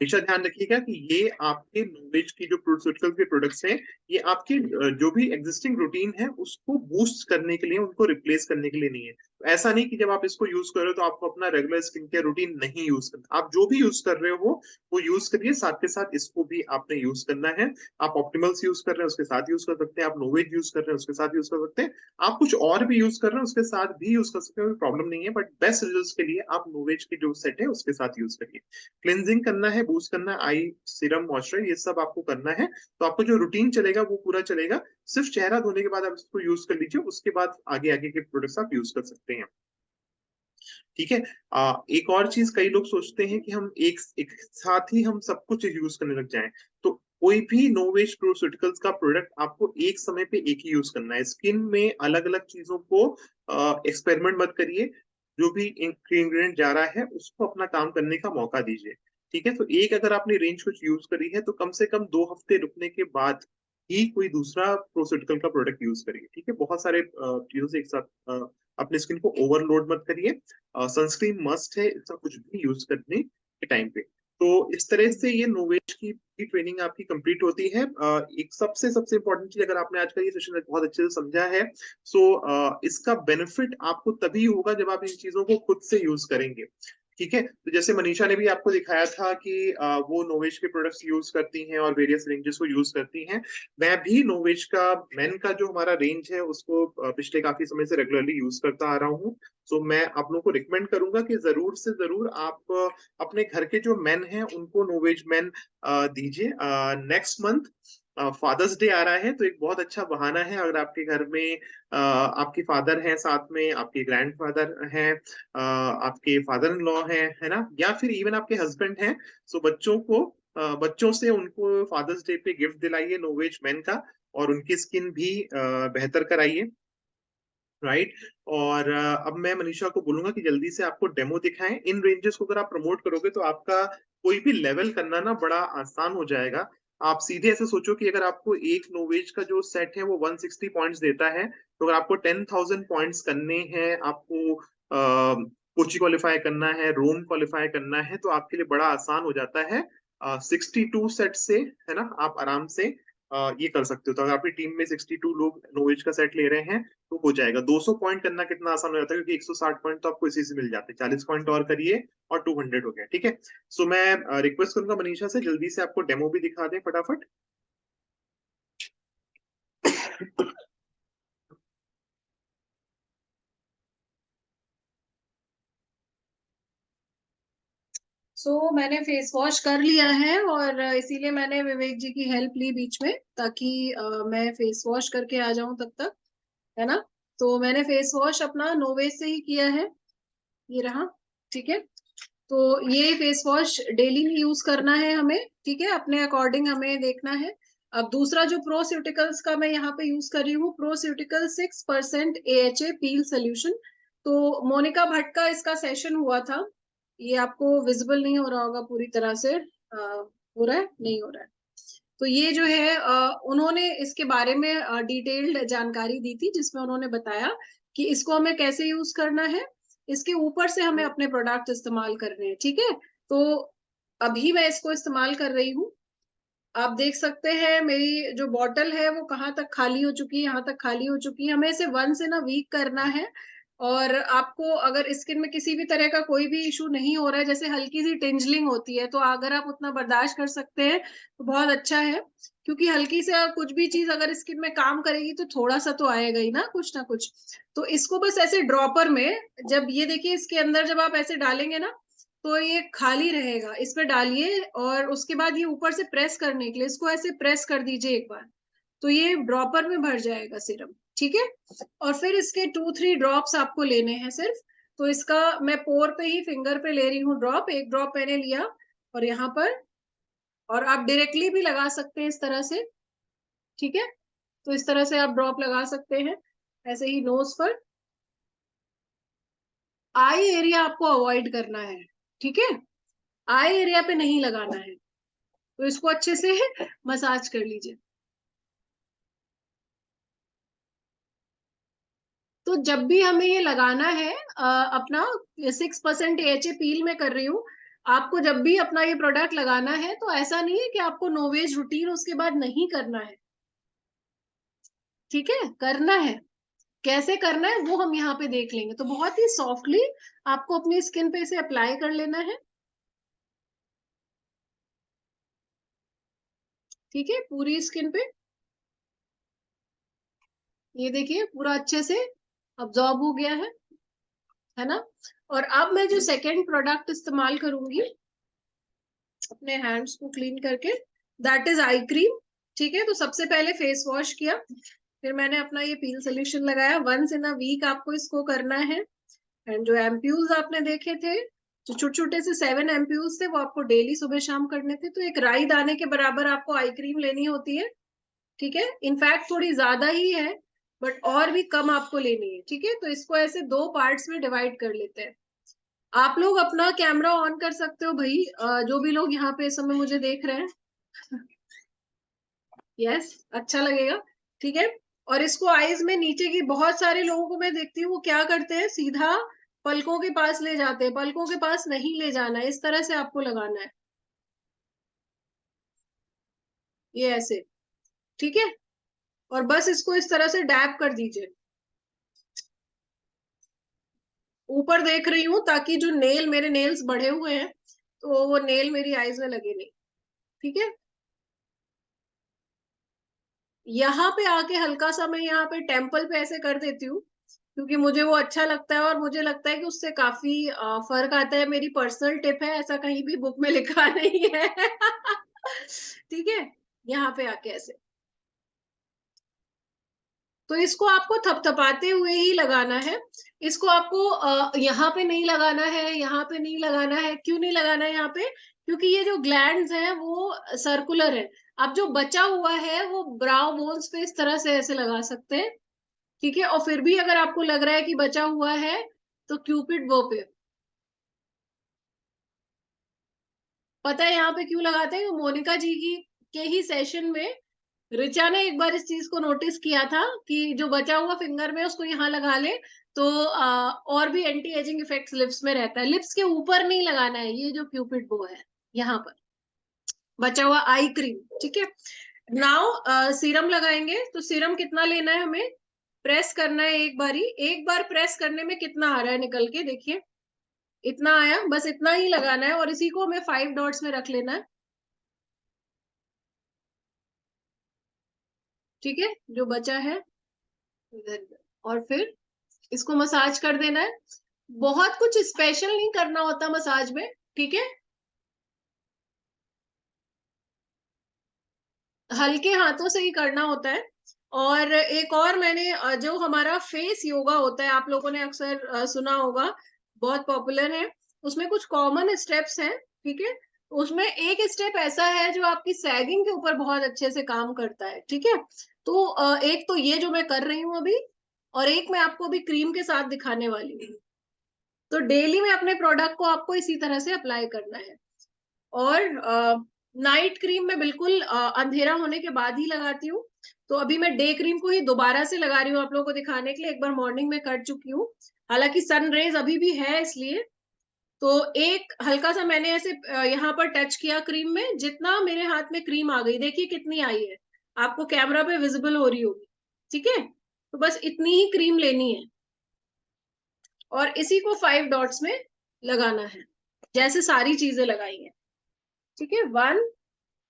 हमेशा ध्यान रखिएगा कि ये आपके नोवेज की जो प्रोस्यूटिकल के प्रोडक्ट्स हैं, ये आपके जो भी एग्जिस्टिंग रूटीन है उसको बूस्ट करने के लिए, उनको रिप्लेस करने के लिए नहीं है। तो ऐसा नहीं कि जब आप इसको यूज कर रहे हो तो आपको अपना रेगुलर स्किन केयर रूटीन नहीं यूज करना। आप जो भी यूज कर रहे हो वो यूज करिए, साथ के साथ इसको भी आपने यूज करना है। आप ऑप्टिमल्स यूज कर रहे हैं उसके साथ यूज कर सकते हैं, आप नोवेज यूज कर रहे हैं उसके साथ यूज कर सकते हैं, आप कुछ और भी यूज कर रहे हैं उसके साथ भी यूज कर सकते हैं, प्रॉब्लम नहीं है। बट बेस्ट रिजल्ट के लिए आप नोवेज के जो सेट है उसके साथ यूज करिए। क्लेंजिंग करना है, बूस्ट करना है, आई सीरम मॉइस्चर, ये सब आपको करना है। तो आपको जो रूटीन चलेगा वो पूरा चलेगा। सिर्फ चेहरा धोने के बाद आप इसको यूज कर लीजिए, उसके बाद आगे आगे के प्रोडक्ट्स आप यूज कर सकते हैं। ठीक है। एक और चीज, कई लोग सोचते हैं कि हम एक साथ ही हम सब कुछ यूज करने लग जाएं। तो कोई भी नोवेज प्रोस्यूटिकल्स का प्रोडक्ट आपको एक समय पे एक ही यूज करना है। स्किन में अलग अलग चीजों को एक्सपेरिमेंट मत करिए। जो भी इंग्रेडिएंट जा रहा है उसको अपना काम करने का मौका दीजिए। ठीक है। तो एक अगर आपने रेंज कुछ यूज करी है तो कम से कम 2 हफ्ते रुकने के बाद ही कोई दूसरा प्रोस्यूटिकल का प्रोडक्ट यूज करिए। ठीक है। बहुत सारे चीजों से एक साथ अपने स्किन को ओवरलोड मत करिए। सनस्क्रीन मस्ट है इसका कुछ भी यूज करने के टाइम पे। तो इस तरह से ये नोवेज की ट्रेनिंग आपकी कंप्लीट होती है। एक सबसे सबसे इंपॉर्टेंट चीज, अगर आपने आज का ये सेशन बहुत अच्छे से समझा है, सो इसका बेनिफिट आपको तभी होगा जब आप इन चीजों को खुद से यूज करेंगे। ठीक है। तो जैसे मनीषा ने भी आपको दिखाया था कि वो नोवेज के प्रोडक्ट्स यूज करती हैं और वेरियस रेंजेस को यूज करती हैं। मैं भी नोवेज का मेन का जो हमारा रेंज है उसको पिछले काफी समय से रेगुलरली यूज करता आ रहा हूँ। तो मैं आप लोगों को रिकमेंड करूंगा कि जरूर से जरूर आप अपने घर के जो मेन हैं उनको नोवेज मेन दीजिए। नेक्स्ट मंथ फादर्स डे आ रहा है, तो एक बहुत अच्छा बहाना है, अगर आपके घर में आपके फादर हैं, साथ में आपके ग्रैंड फादर हैं, आपके फादर इन लॉ हैं, है ना, या फिर इवन आपके हस्बैंड हैं। सो बच्चों से उनको फादर्स डे पे गिफ्ट दिलाइए नोवेज मेन का, और उनकी स्किन भी बेहतर कराइए। राइट। और अब मैं मनीषा को बोलूंगा कि जल्दी से आपको डेमो दिखाएं। इन रेंजेस को अगर आप प्रमोट करोगे तो आपका कोई भी लेवल करना ना बड़ा आसान हो जाएगा। आप सीधे ऐसे सोचो कि अगर आपको एक नोवेज का जो सेट है वो 160 पॉइंट्स देता है, तो अगर आपको 10,000 पॉइंट्स करने हैं, आपको कोची क्वालिफाई करना है, रोम क्वालिफाई करना है, तो आपके लिए बड़ा आसान हो जाता है। 62 सेट से, है ना, आप आराम से ये कर सकते हो। तो अगर आपकी टीम में 62 लोग नोवेज का सेट ले रहे हैं तो हो जाएगा। 200 पॉइंट करना कितना आसान हो जाता है, क्योंकि 160 पॉइंट तो आपको इसी से मिल जाते हैं। 40 पॉइंट और करिए और 200 हो गया। ठीक है। सो मैं रिक्वेस्ट करूंगा मनीषा से जल्दी से आपको डेमो भी दिखा दें फटाफट। मैंने फेस वॉश कर लिया है और इसीलिए मैंने विवेक जी की हेल्प ली बीच में, ताकि मैं फेस वॉश करके आ जाऊं तब तक, है ना। तो मैंने फेस वॉश अपना नोवेज से ही किया है, ये रहा। ठीक है, तो ये फेस वॉश डेली में यूज करना है हमें, ठीक है, अपने अकॉर्डिंग हमें देखना है। अब दूसरा जो प्रोस्यूटिकल्स का मैं यहाँ पे यूज कर रही हूँ, प्रोस्यूटिकल 6% AHA पील सोल्यूशन। तो मोनिका भट्ट का इसका सेशन हुआ था, ये आपको विजिबल नहीं हो रहा होगा पूरी तरह से, हो रहा है, नहीं हो रहा है। तो ये जो है उन्होंने इसके बारे में डिटेल्ड जानकारी दी थी, जिसमें उन्होंने बताया कि इसको हमें कैसे यूज करना है, इसके ऊपर से हमें अपने प्रोडक्ट इस्तेमाल करने हैं। ठीक है, तो अभी मैं इसको इस्तेमाल कर रही हूँ। आप देख सकते हैं मेरी जो बॉटल है वो कहाँ तक खाली हो चुकी है, यहाँ तक खाली हो चुकी है। हमें इसे 1 से ना वीक करना है। और आपको अगर स्किन में किसी भी तरह का कोई भी इशू नहीं हो रहा है, जैसे हल्की सी टिंजलिंग होती है, तो अगर आप उतना बर्दाश्त कर सकते हैं तो बहुत अच्छा है। क्योंकि हल्की से कुछ भी चीज अगर स्किन में काम करेगी तो थोड़ा सा तो आएगा ही ना, कुछ ना कुछ। तो इसको बस ऐसे ड्रॉपर में, जब ये देखिए इसके अंदर जब आप ऐसे डालेंगे ना, तो ये खाली रहेगा, इस पे डालिए और उसके बाद ये ऊपर से प्रेस करने के लिए इसको ऐसे प्रेस कर दीजिए एक बार, तो ये ड्रॉपर में भर जाएगा सीरम। ठीक है, और फिर इसके 2-3 ड्रॉप्स आपको लेने हैं सिर्फ। तो इसका मैं पोर पे ही फिंगर पे ले रही हूँ ड्रॉप, एक ड्रॉप मैंने लिया और यहाँ पर, और आप डायरेक्टली भी लगा सकते हैं इस तरह से। ठीक है, तो इस तरह से आप ड्रॉप लगा सकते हैं, ऐसे ही नोज पर। आई एरिया आपको अवॉइड करना है, ठीक है, आई एरिया पे नहीं लगाना है। तो इसको अच्छे से मसाज कर लीजिए। तो जब भी हमें ये लगाना है अपना 6% AHA पील में कर रही हूँ, आपको जब भी अपना ये प्रोडक्ट लगाना है तो ऐसा नहीं है कि आपको नोवेज रूटीन उसके बाद नहीं करना है। ठीक है, करना है। कैसे करना है वो हम यहाँ पे देख लेंगे। तो बहुत ही सॉफ्टली आपको अपनी स्किन पे इसे अप्लाई कर लेना है। ठीक है, पूरी स्किन पे ये देखिए पूरा अच्छे से अब्जॉर्ब हो गया है ना। और अब मैं जो सेकेंड प्रोडक्ट इस्तेमाल करूंगी अपने हैंड्स को क्लीन करके, दैट इज आई क्रीम। ठीक है, तो सबसे पहले फेस वॉश किया, फिर मैंने अपना ये पील सोल्यूशन लगाया। 1 इन अ वीक आपको इसको करना है। एंड जो एम्प्यूल्स आपने देखे थे, जो छोटे छोटे से 7 एम्प्यूल्स थे, वो आपको डेली सुबह शाम करने थे। तो एक राई दाने के बराबर आपको आई क्रीम लेनी होती है। ठीक है, इनफैक्ट थोड़ी ज्यादा ही है, बट और भी कम आपको लेनी है। ठीक है, तो इसको ऐसे 2 पार्ट्स में डिवाइड कर लेते हैं। आप लोग अपना कैमरा ऑन कर सकते हो भाई, जो भी लोग यहाँ पे इस समय मुझे देख रहे हैं। यस, अच्छा लगेगा। ठीक है, और इसको आईज में नीचे की, बहुत सारे लोगों को मैं देखती हूँ वो क्या करते हैं, सीधा पलकों के पास ले जाते हैं। पलकों के पास नहीं ले जाना है, इस तरह से आपको लगाना है, ये ऐसे। ठीक है, और बस इसको इस तरह से डैब कर दीजिए। ऊपर देख रही हूँ ताकि जो नेल, मेरे नेल्स बढ़े हुए हैं, तो वो नेल मेरी आईज में लगे नहीं। ठीक है, यहाँ पे आके हल्का सा मैं यहाँ पे टेम्पल पे ऐसे कर देती हूँ, क्योंकि मुझे वो अच्छा लगता है और मुझे लगता है कि उससे काफी फर्क आता है। मेरी पर्सनल टिप है, ऐसा कहीं भी बुक में लिखा नहीं है। ठीक है, यहाँ पे आके ऐसे, तो इसको आपको थपथपाते हुए ही लगाना है। इसको आपको यहाँ पे नहीं लगाना है, यहाँ पे नहीं लगाना है। क्यों नहीं लगाना है यहाँ पे? क्योंकि ये जो ग्लैंड्स हैं वो सर्कुलर है। अब जो बचा हुआ है वो ब्राउ बोन्स पे इस तरह से ऐसे लगा सकते हैं। ठीक है, और फिर भी अगर आपको लग रहा है कि बचा हुआ है, तो क्यूपिड बो पे, पता है यहाँ पे क्यों लगाते हैं? मोनिका जी की के ही सेशन में रिचा ने एक बार इस चीज को नोटिस किया था कि जो बचा हुआ फिंगर में उसको यहाँ लगा ले, तो और भी एंटी एजिंग इफेक्ट्स लिप्स में रहता है। लिप्स के ऊपर नहीं लगाना है, ये जो क्यूपिड बो है यहाँ पर बचा हुआ आई क्रीम। ठीक है, नाउ सीरम लगाएंगे। तो सीरम कितना लेना है हमें? प्रेस करना है एक बारी, एक बार प्रेस करने में कितना आ रहा है निकल के, देखिए इतना आया, बस इतना ही लगाना है और इसी को हमें 5 डॉट्स में रख लेना है। ठीक है, जो बचा है इधर, और फिर इसको मसाज कर देना है। बहुत कुछ स्पेशल नहीं करना होता मसाज में। ठीक है, हल्के हाथों से ही करना होता है। और एक और मैंने जो हमारा फेस योगा होता है, आप लोगों ने अक्सर सुना होगा, बहुत पॉपुलर है। उसमें कुछ कॉमन स्टेप्स हैं, ठीक है। उसमें एक स्टेप ऐसा है जो आपकी सैगिंग के ऊपर बहुत अच्छे से काम करता है, ठीक है। तो एक तो ये जो मैं कर रही हूँ अभी, और एक मैं आपको अभी क्रीम के साथ दिखाने वाली हूँ। तो डेली में अपने प्रोडक्ट को आपको इसी तरह से अप्लाई करना है। और नाइट क्रीम मैं बिल्कुल अंधेरा होने के बाद ही लगाती हूँ। तो अभी मैं डे क्रीम को ही दोबारा से लगा रही हूँ आप लोगों को दिखाने के लिए। एक बार मॉर्निंग में कर चुकी हूँ, हालांकि सन रेज अभी भी है इसलिए। तो एक हल्का सा मैंने ऐसे यहाँ पर टच किया क्रीम में, जितना मेरे हाथ में क्रीम आ गई, देखिए कितनी आई है, आपको कैमरा पे विजिबल हो रही होगी, ठीक है। तो बस इतनी ही क्रीम लेनी है और इसी को 5 डॉट्स में लगाना है, जैसे सारी चीजें लगाई हैं, ठीक है। 1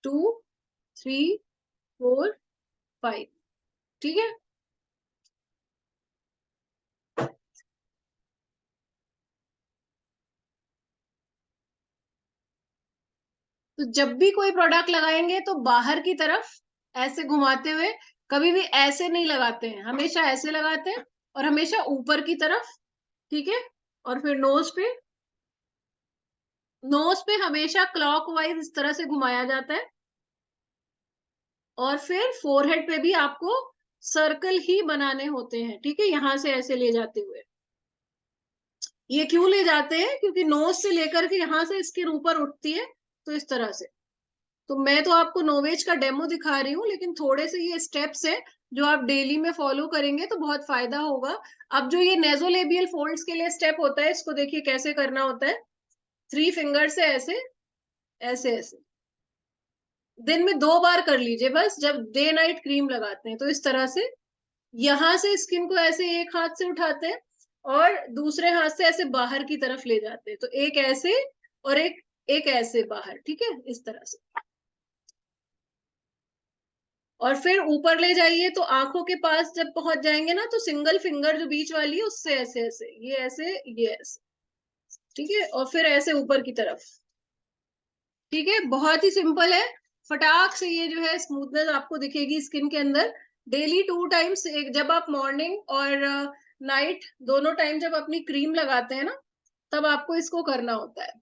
2 3 4 5, ठीक है। तो जब भी कोई प्रोडक्ट लगाएंगे तो बाहर की तरफ ऐसे घुमाते हुए, कभी भी ऐसे नहीं लगाते हैं, हमेशा ऐसे लगाते हैं, और हमेशा ऊपर की तरफ, ठीक है। और फिर नोज पे हमेशा क्लॉकवाइज इस तरह से घुमाया जाता है। और फिर फोरहेड पे भी आपको सर्कल ही बनाने होते हैं, ठीक है, यहां से ऐसे ले जाते हुए। ये क्यों ले जाते हैं? क्योंकि नोज से लेकर के यहां से स्किन ऊपर उठती है, तो इस तरह से। तो मैं तो आपको नोवेज का डेमो दिखा रही हूँ, लेकिन थोड़े से ये स्टेप्स है जो आप डेली में फॉलो करेंगे तो बहुत फायदा होगा। अब जो ये नेजोलेबियल फोल्ड्स के लिए स्टेप होता है, इसको देखिए कैसे करना होता है। 3 फिंगर से ऐसे ऐसे ऐसे दिन में 2 बार कर लीजिए बस, जब डे नाइट क्रीम लगाते हैं। तो इस तरह से यहां से स्किन को ऐसे एक हाथ से उठाते हैं और दूसरे हाथ से ऐसे बाहर की तरफ ले जाते हैं। तो एक ऐसे और एक एक ऐसे बाहर, ठीक है, इस तरह से। और फिर ऊपर ले जाइए तो आंखों के पास जब पहुंच जाएंगे ना, तो सिंगल फिंगर जो बीच वाली है उससे ऐसे ऐसे, ये ऐसे, ठीक है। और फिर ऐसे ऊपर की तरफ, ठीक है। बहुत ही सिंपल है, फटाक से ये जो है स्मूथनेस आपको दिखेगी स्किन के अंदर। डेली 2 टाइम्स, एक जब आप मॉर्निंग और नाइट दोनों टाइम जब अपनी क्रीम लगाते हैं ना, तब आपको इसको करना होता है।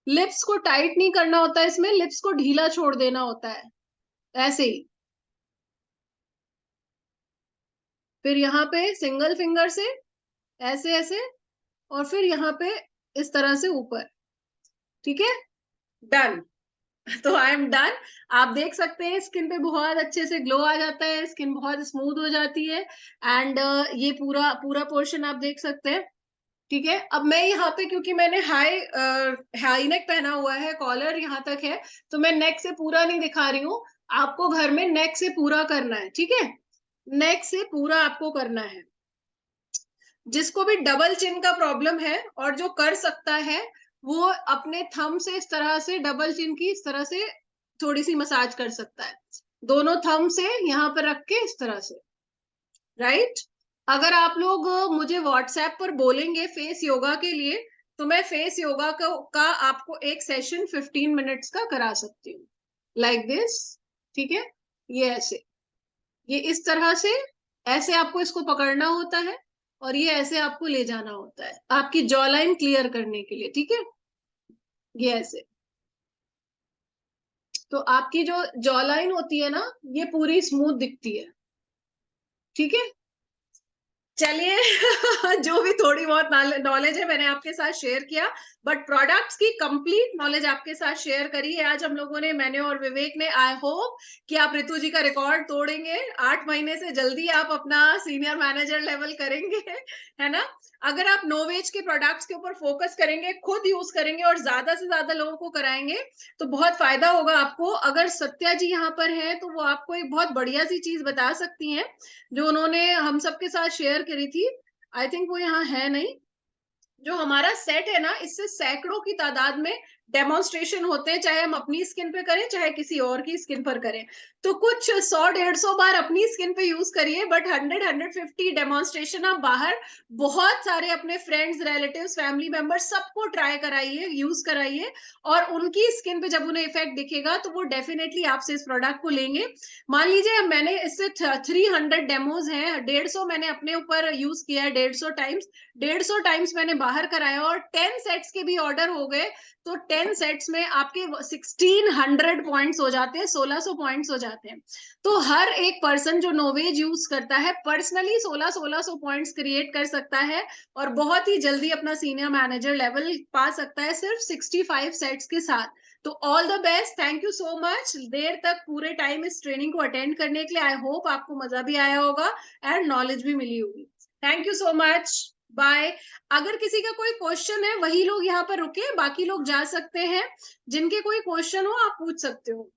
लिप्स को टाइट नहीं करना होता है, इसमें लिप्स को ढीला छोड़ देना होता है, ऐसे ही। फिर यहाँ पे सिंगल फिंगर से ऐसे ऐसे, और फिर यहाँ पे इस तरह से ऊपर, ठीक है। डन। तो आई एम डन। आप देख सकते हैं स्किन पे बहुत अच्छे से ग्लो आ जाता है, स्किन बहुत स्मूथ हो जाती है। एंड ये पूरा पूरा पोर्शन आप देख सकते हैं, ठीक है। अब मैं यहाँ पे, क्योंकि मैंने हाई नेक पहना हुआ है, कॉलर यहाँ तक है, तो मैं नेक से पूरा नहीं दिखा रही हूँ। आपको घर में नेक से पूरा करना है, ठीक है। नेक से पूरा आपको करना है। जिसको भी डबल चिन का प्रॉब्लम है और जो कर सकता है, वो अपने थंब से इस तरह से डबल चिन की इस तरह से थोड़ी सी मसाज कर सकता है, दोनों थंब से यहाँ पर रख के इस तरह से, राइट। अगर आप लोग मुझे व्हाट्सएप पर बोलेंगे फेस योगा के लिए, तो मैं फेस योगा का आपको एक सेशन 15 मिनट्स का करा सकती हूँ, लाइक दिस, ठीक है। ये ऐसे, ये इस तरह से, ऐसे आपको इसको पकड़ना होता है और ये ऐसे आपको ले जाना होता है आपकी जॉ लाइन क्लियर करने के लिए, ठीक है। ये ऐसे, तो आपकी जो जॉ लाइन होती है ना, ये पूरी स्मूथ दिखती है, ठीक है। चलिए जो भी थोड़ी बहुत नॉलेज है मैंने आपके साथ शेयर किया, बट प्रोडक्ट्स की कंप्लीट नॉलेज आपके साथ शेयर करी है आज हम लोगों ने, मैंने और विवेक ने। आई होप कि आप ऋतु जी का रिकॉर्ड तोड़ेंगे, 8 महीने से जल्दी आप अपना सीनियर मैनेजर लेवल करेंगे, है ना। अगर आप नोवेज के प्रोडक्ट्स के ऊपर फोकस करेंगे, खुद यूज करेंगे और ज्यादा से ज्यादा लोगों को कराएंगे, तो बहुत फायदा होगा आपको। अगर सत्या जी यहाँ पर है तो वो आपको एक बहुत बढ़िया सी चीज बता सकती हैं, जो उन्होंने हम सबके साथ शेयर करी थी। आई थिंक वो यहाँ है नहीं। जो हमारा सेट है ना, इससे सैकड़ों की तादाद में डेमोन्स्ट्रेशन होते हैं, चाहे हम अपनी स्किन पे करें चाहे किसी और की स्किन पर करें। तो कुछ 100-150 बार अपनी स्किन पे यूज करिए, बट 100-150 डेमोन्स्ट्रेशन आप बाहर बहुत सारे अपने फ्रेंड्स, रिलेटिव्स, फैमिली मेंबर्स सबको ट्राई कराइए, यूज कराइए, और उनकी स्किन पे जब उन्हें इफेक्ट दिखेगा तो वो डेफिनेटली आपसे इस प्रोडक्ट को लेंगे। मान लीजिए मैंने इससे 300 डेमोज हैं, 150 मैंने अपने ऊपर यूज किया है, 150 टाइम्स मैंने बाहर कराया, और 10 सेट्स के भी ऑर्डर हो गए, तो 10 सेट्स में आपके 1600 पॉइंट्स हो जाते हैं, 1600 पॉइंट्स हो जाते हैं। तो हर एक पर्सन जो नोवेज यूज करता है पर्सनली 1600 पॉइंट्स क्रिएट कर सकता है, और बहुत ही जल्दी अपना सीनियर मैनेजर लेवल पा सकता है सिर्फ 65 सेट्स के साथ। तो all the best, thank you so much there तक पूरे टाइम इस ट्रेनिंग को अटेंड करने के लिए। आई होप आपको मजा भी आया होगा एंड नॉलेज भी मिली होगी। Thank you so much, bye. अगर किसी का कोई क्वेश्चन है वही लोग यहाँ पर रुके, बाकी लोग जा सकते हैं। जिनके कोई क्वेश्चन हो आप पूछ सकते हो।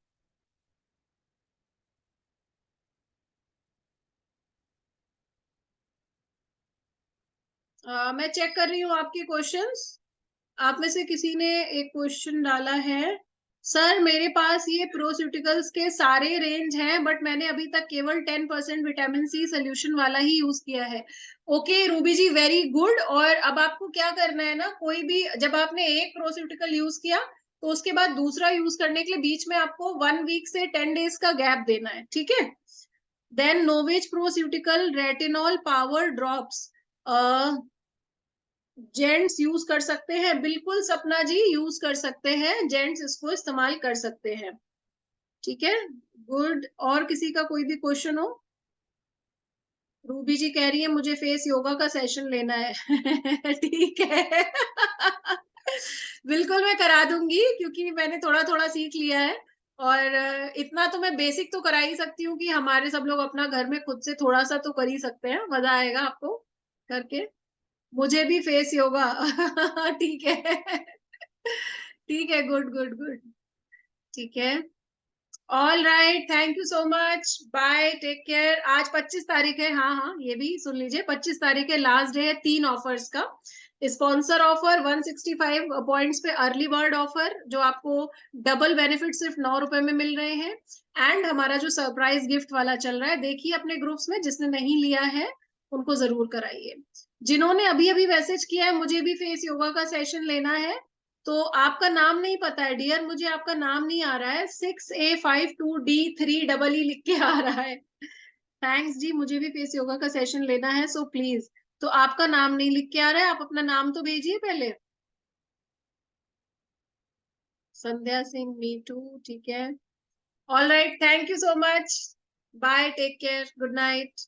मैं चेक कर रही हूँ आपके क्वेश्चंस। आप में से किसी ने एक क्वेश्चन डाला है, सर मेरे पास ये प्रोस्यूटिकल्स के सारे रेंज हैं, बट मैंने अभी तक केवल 10% विटामिन सी सोल्यूशन वाला ही यूज किया है। ओके रूबी जी, वेरी गुड। और अब आपको क्या करना है ना, कोई भी जब आपने एक प्रोस्यूटिकल यूज किया तो उसके बाद दूसरा यूज करने के लिए बीच में आपको 1 वीक से 10 डेज का गैप देना है, ठीक है। Then Novage proceutical retinol power drops gents use कर सकते हैं, बिल्कुल सपना जी यूज कर सकते हैं, जेंट्स इसको इस्तेमाल कर सकते हैं, ठीक है। गुड। और किसी का कोई भी क्वेश्चन हो? रूबी जी कह रही है मुझे फेस योगा का सेशन लेना है ठीक है बिल्कुल मैं करा दूंगी, क्योंकि मैंने थोड़ा थोड़ा सीख लिया है। और इतना तो मैं बेसिक तो करा ही सकती हूँ कि हमारे सब लोग अपना घर में खुद से थोड़ा सा तो कर ही सकते हैं, मजा आएगा आपको करके। मुझे भी फेस योगा ठीक है ठीक है, गुड गुड गुड, ठीक है। All right, thank you so much, bye, take care. आज 25 तारीख है, हाँ हाँ ये भी सुन लीजिए, 25 तारीख है, लास्ट डे है 3 ऑफर्स का। स्पॉन्सर ऑफर 165 पॉइंट्स पे अर्ली बर्ड ऑफर, जो आपको डबल बेनिफिट सिर्फ 9 रुपए में मिल रहे हैं। एंड हमारा जो सरप्राइज गिफ्ट वाला चल रहा है, देखिए अपने ग्रुप्स में, जिसने नहीं लिया है उनको जरूर कराइए। जिन्होंने अभी अभी मैसेज किया है मुझे भी फेस योगा का सेशन लेना है, तो आपका नाम नहीं पता है डियर, मुझे आपका नाम नहीं आ रहा है, 6A52D3 लिख के आ रहा है। थैंक्स जी, मुझे भी फेस योगा का सेशन लेना है, सो प्लीज। तो आपका नाम नहीं लिख के आ रहा है, आप अपना नाम तो भेजिए पहले। संध्या सिंह, मी टू, ठीक है। All right, thank you so much, bye, take care, good night.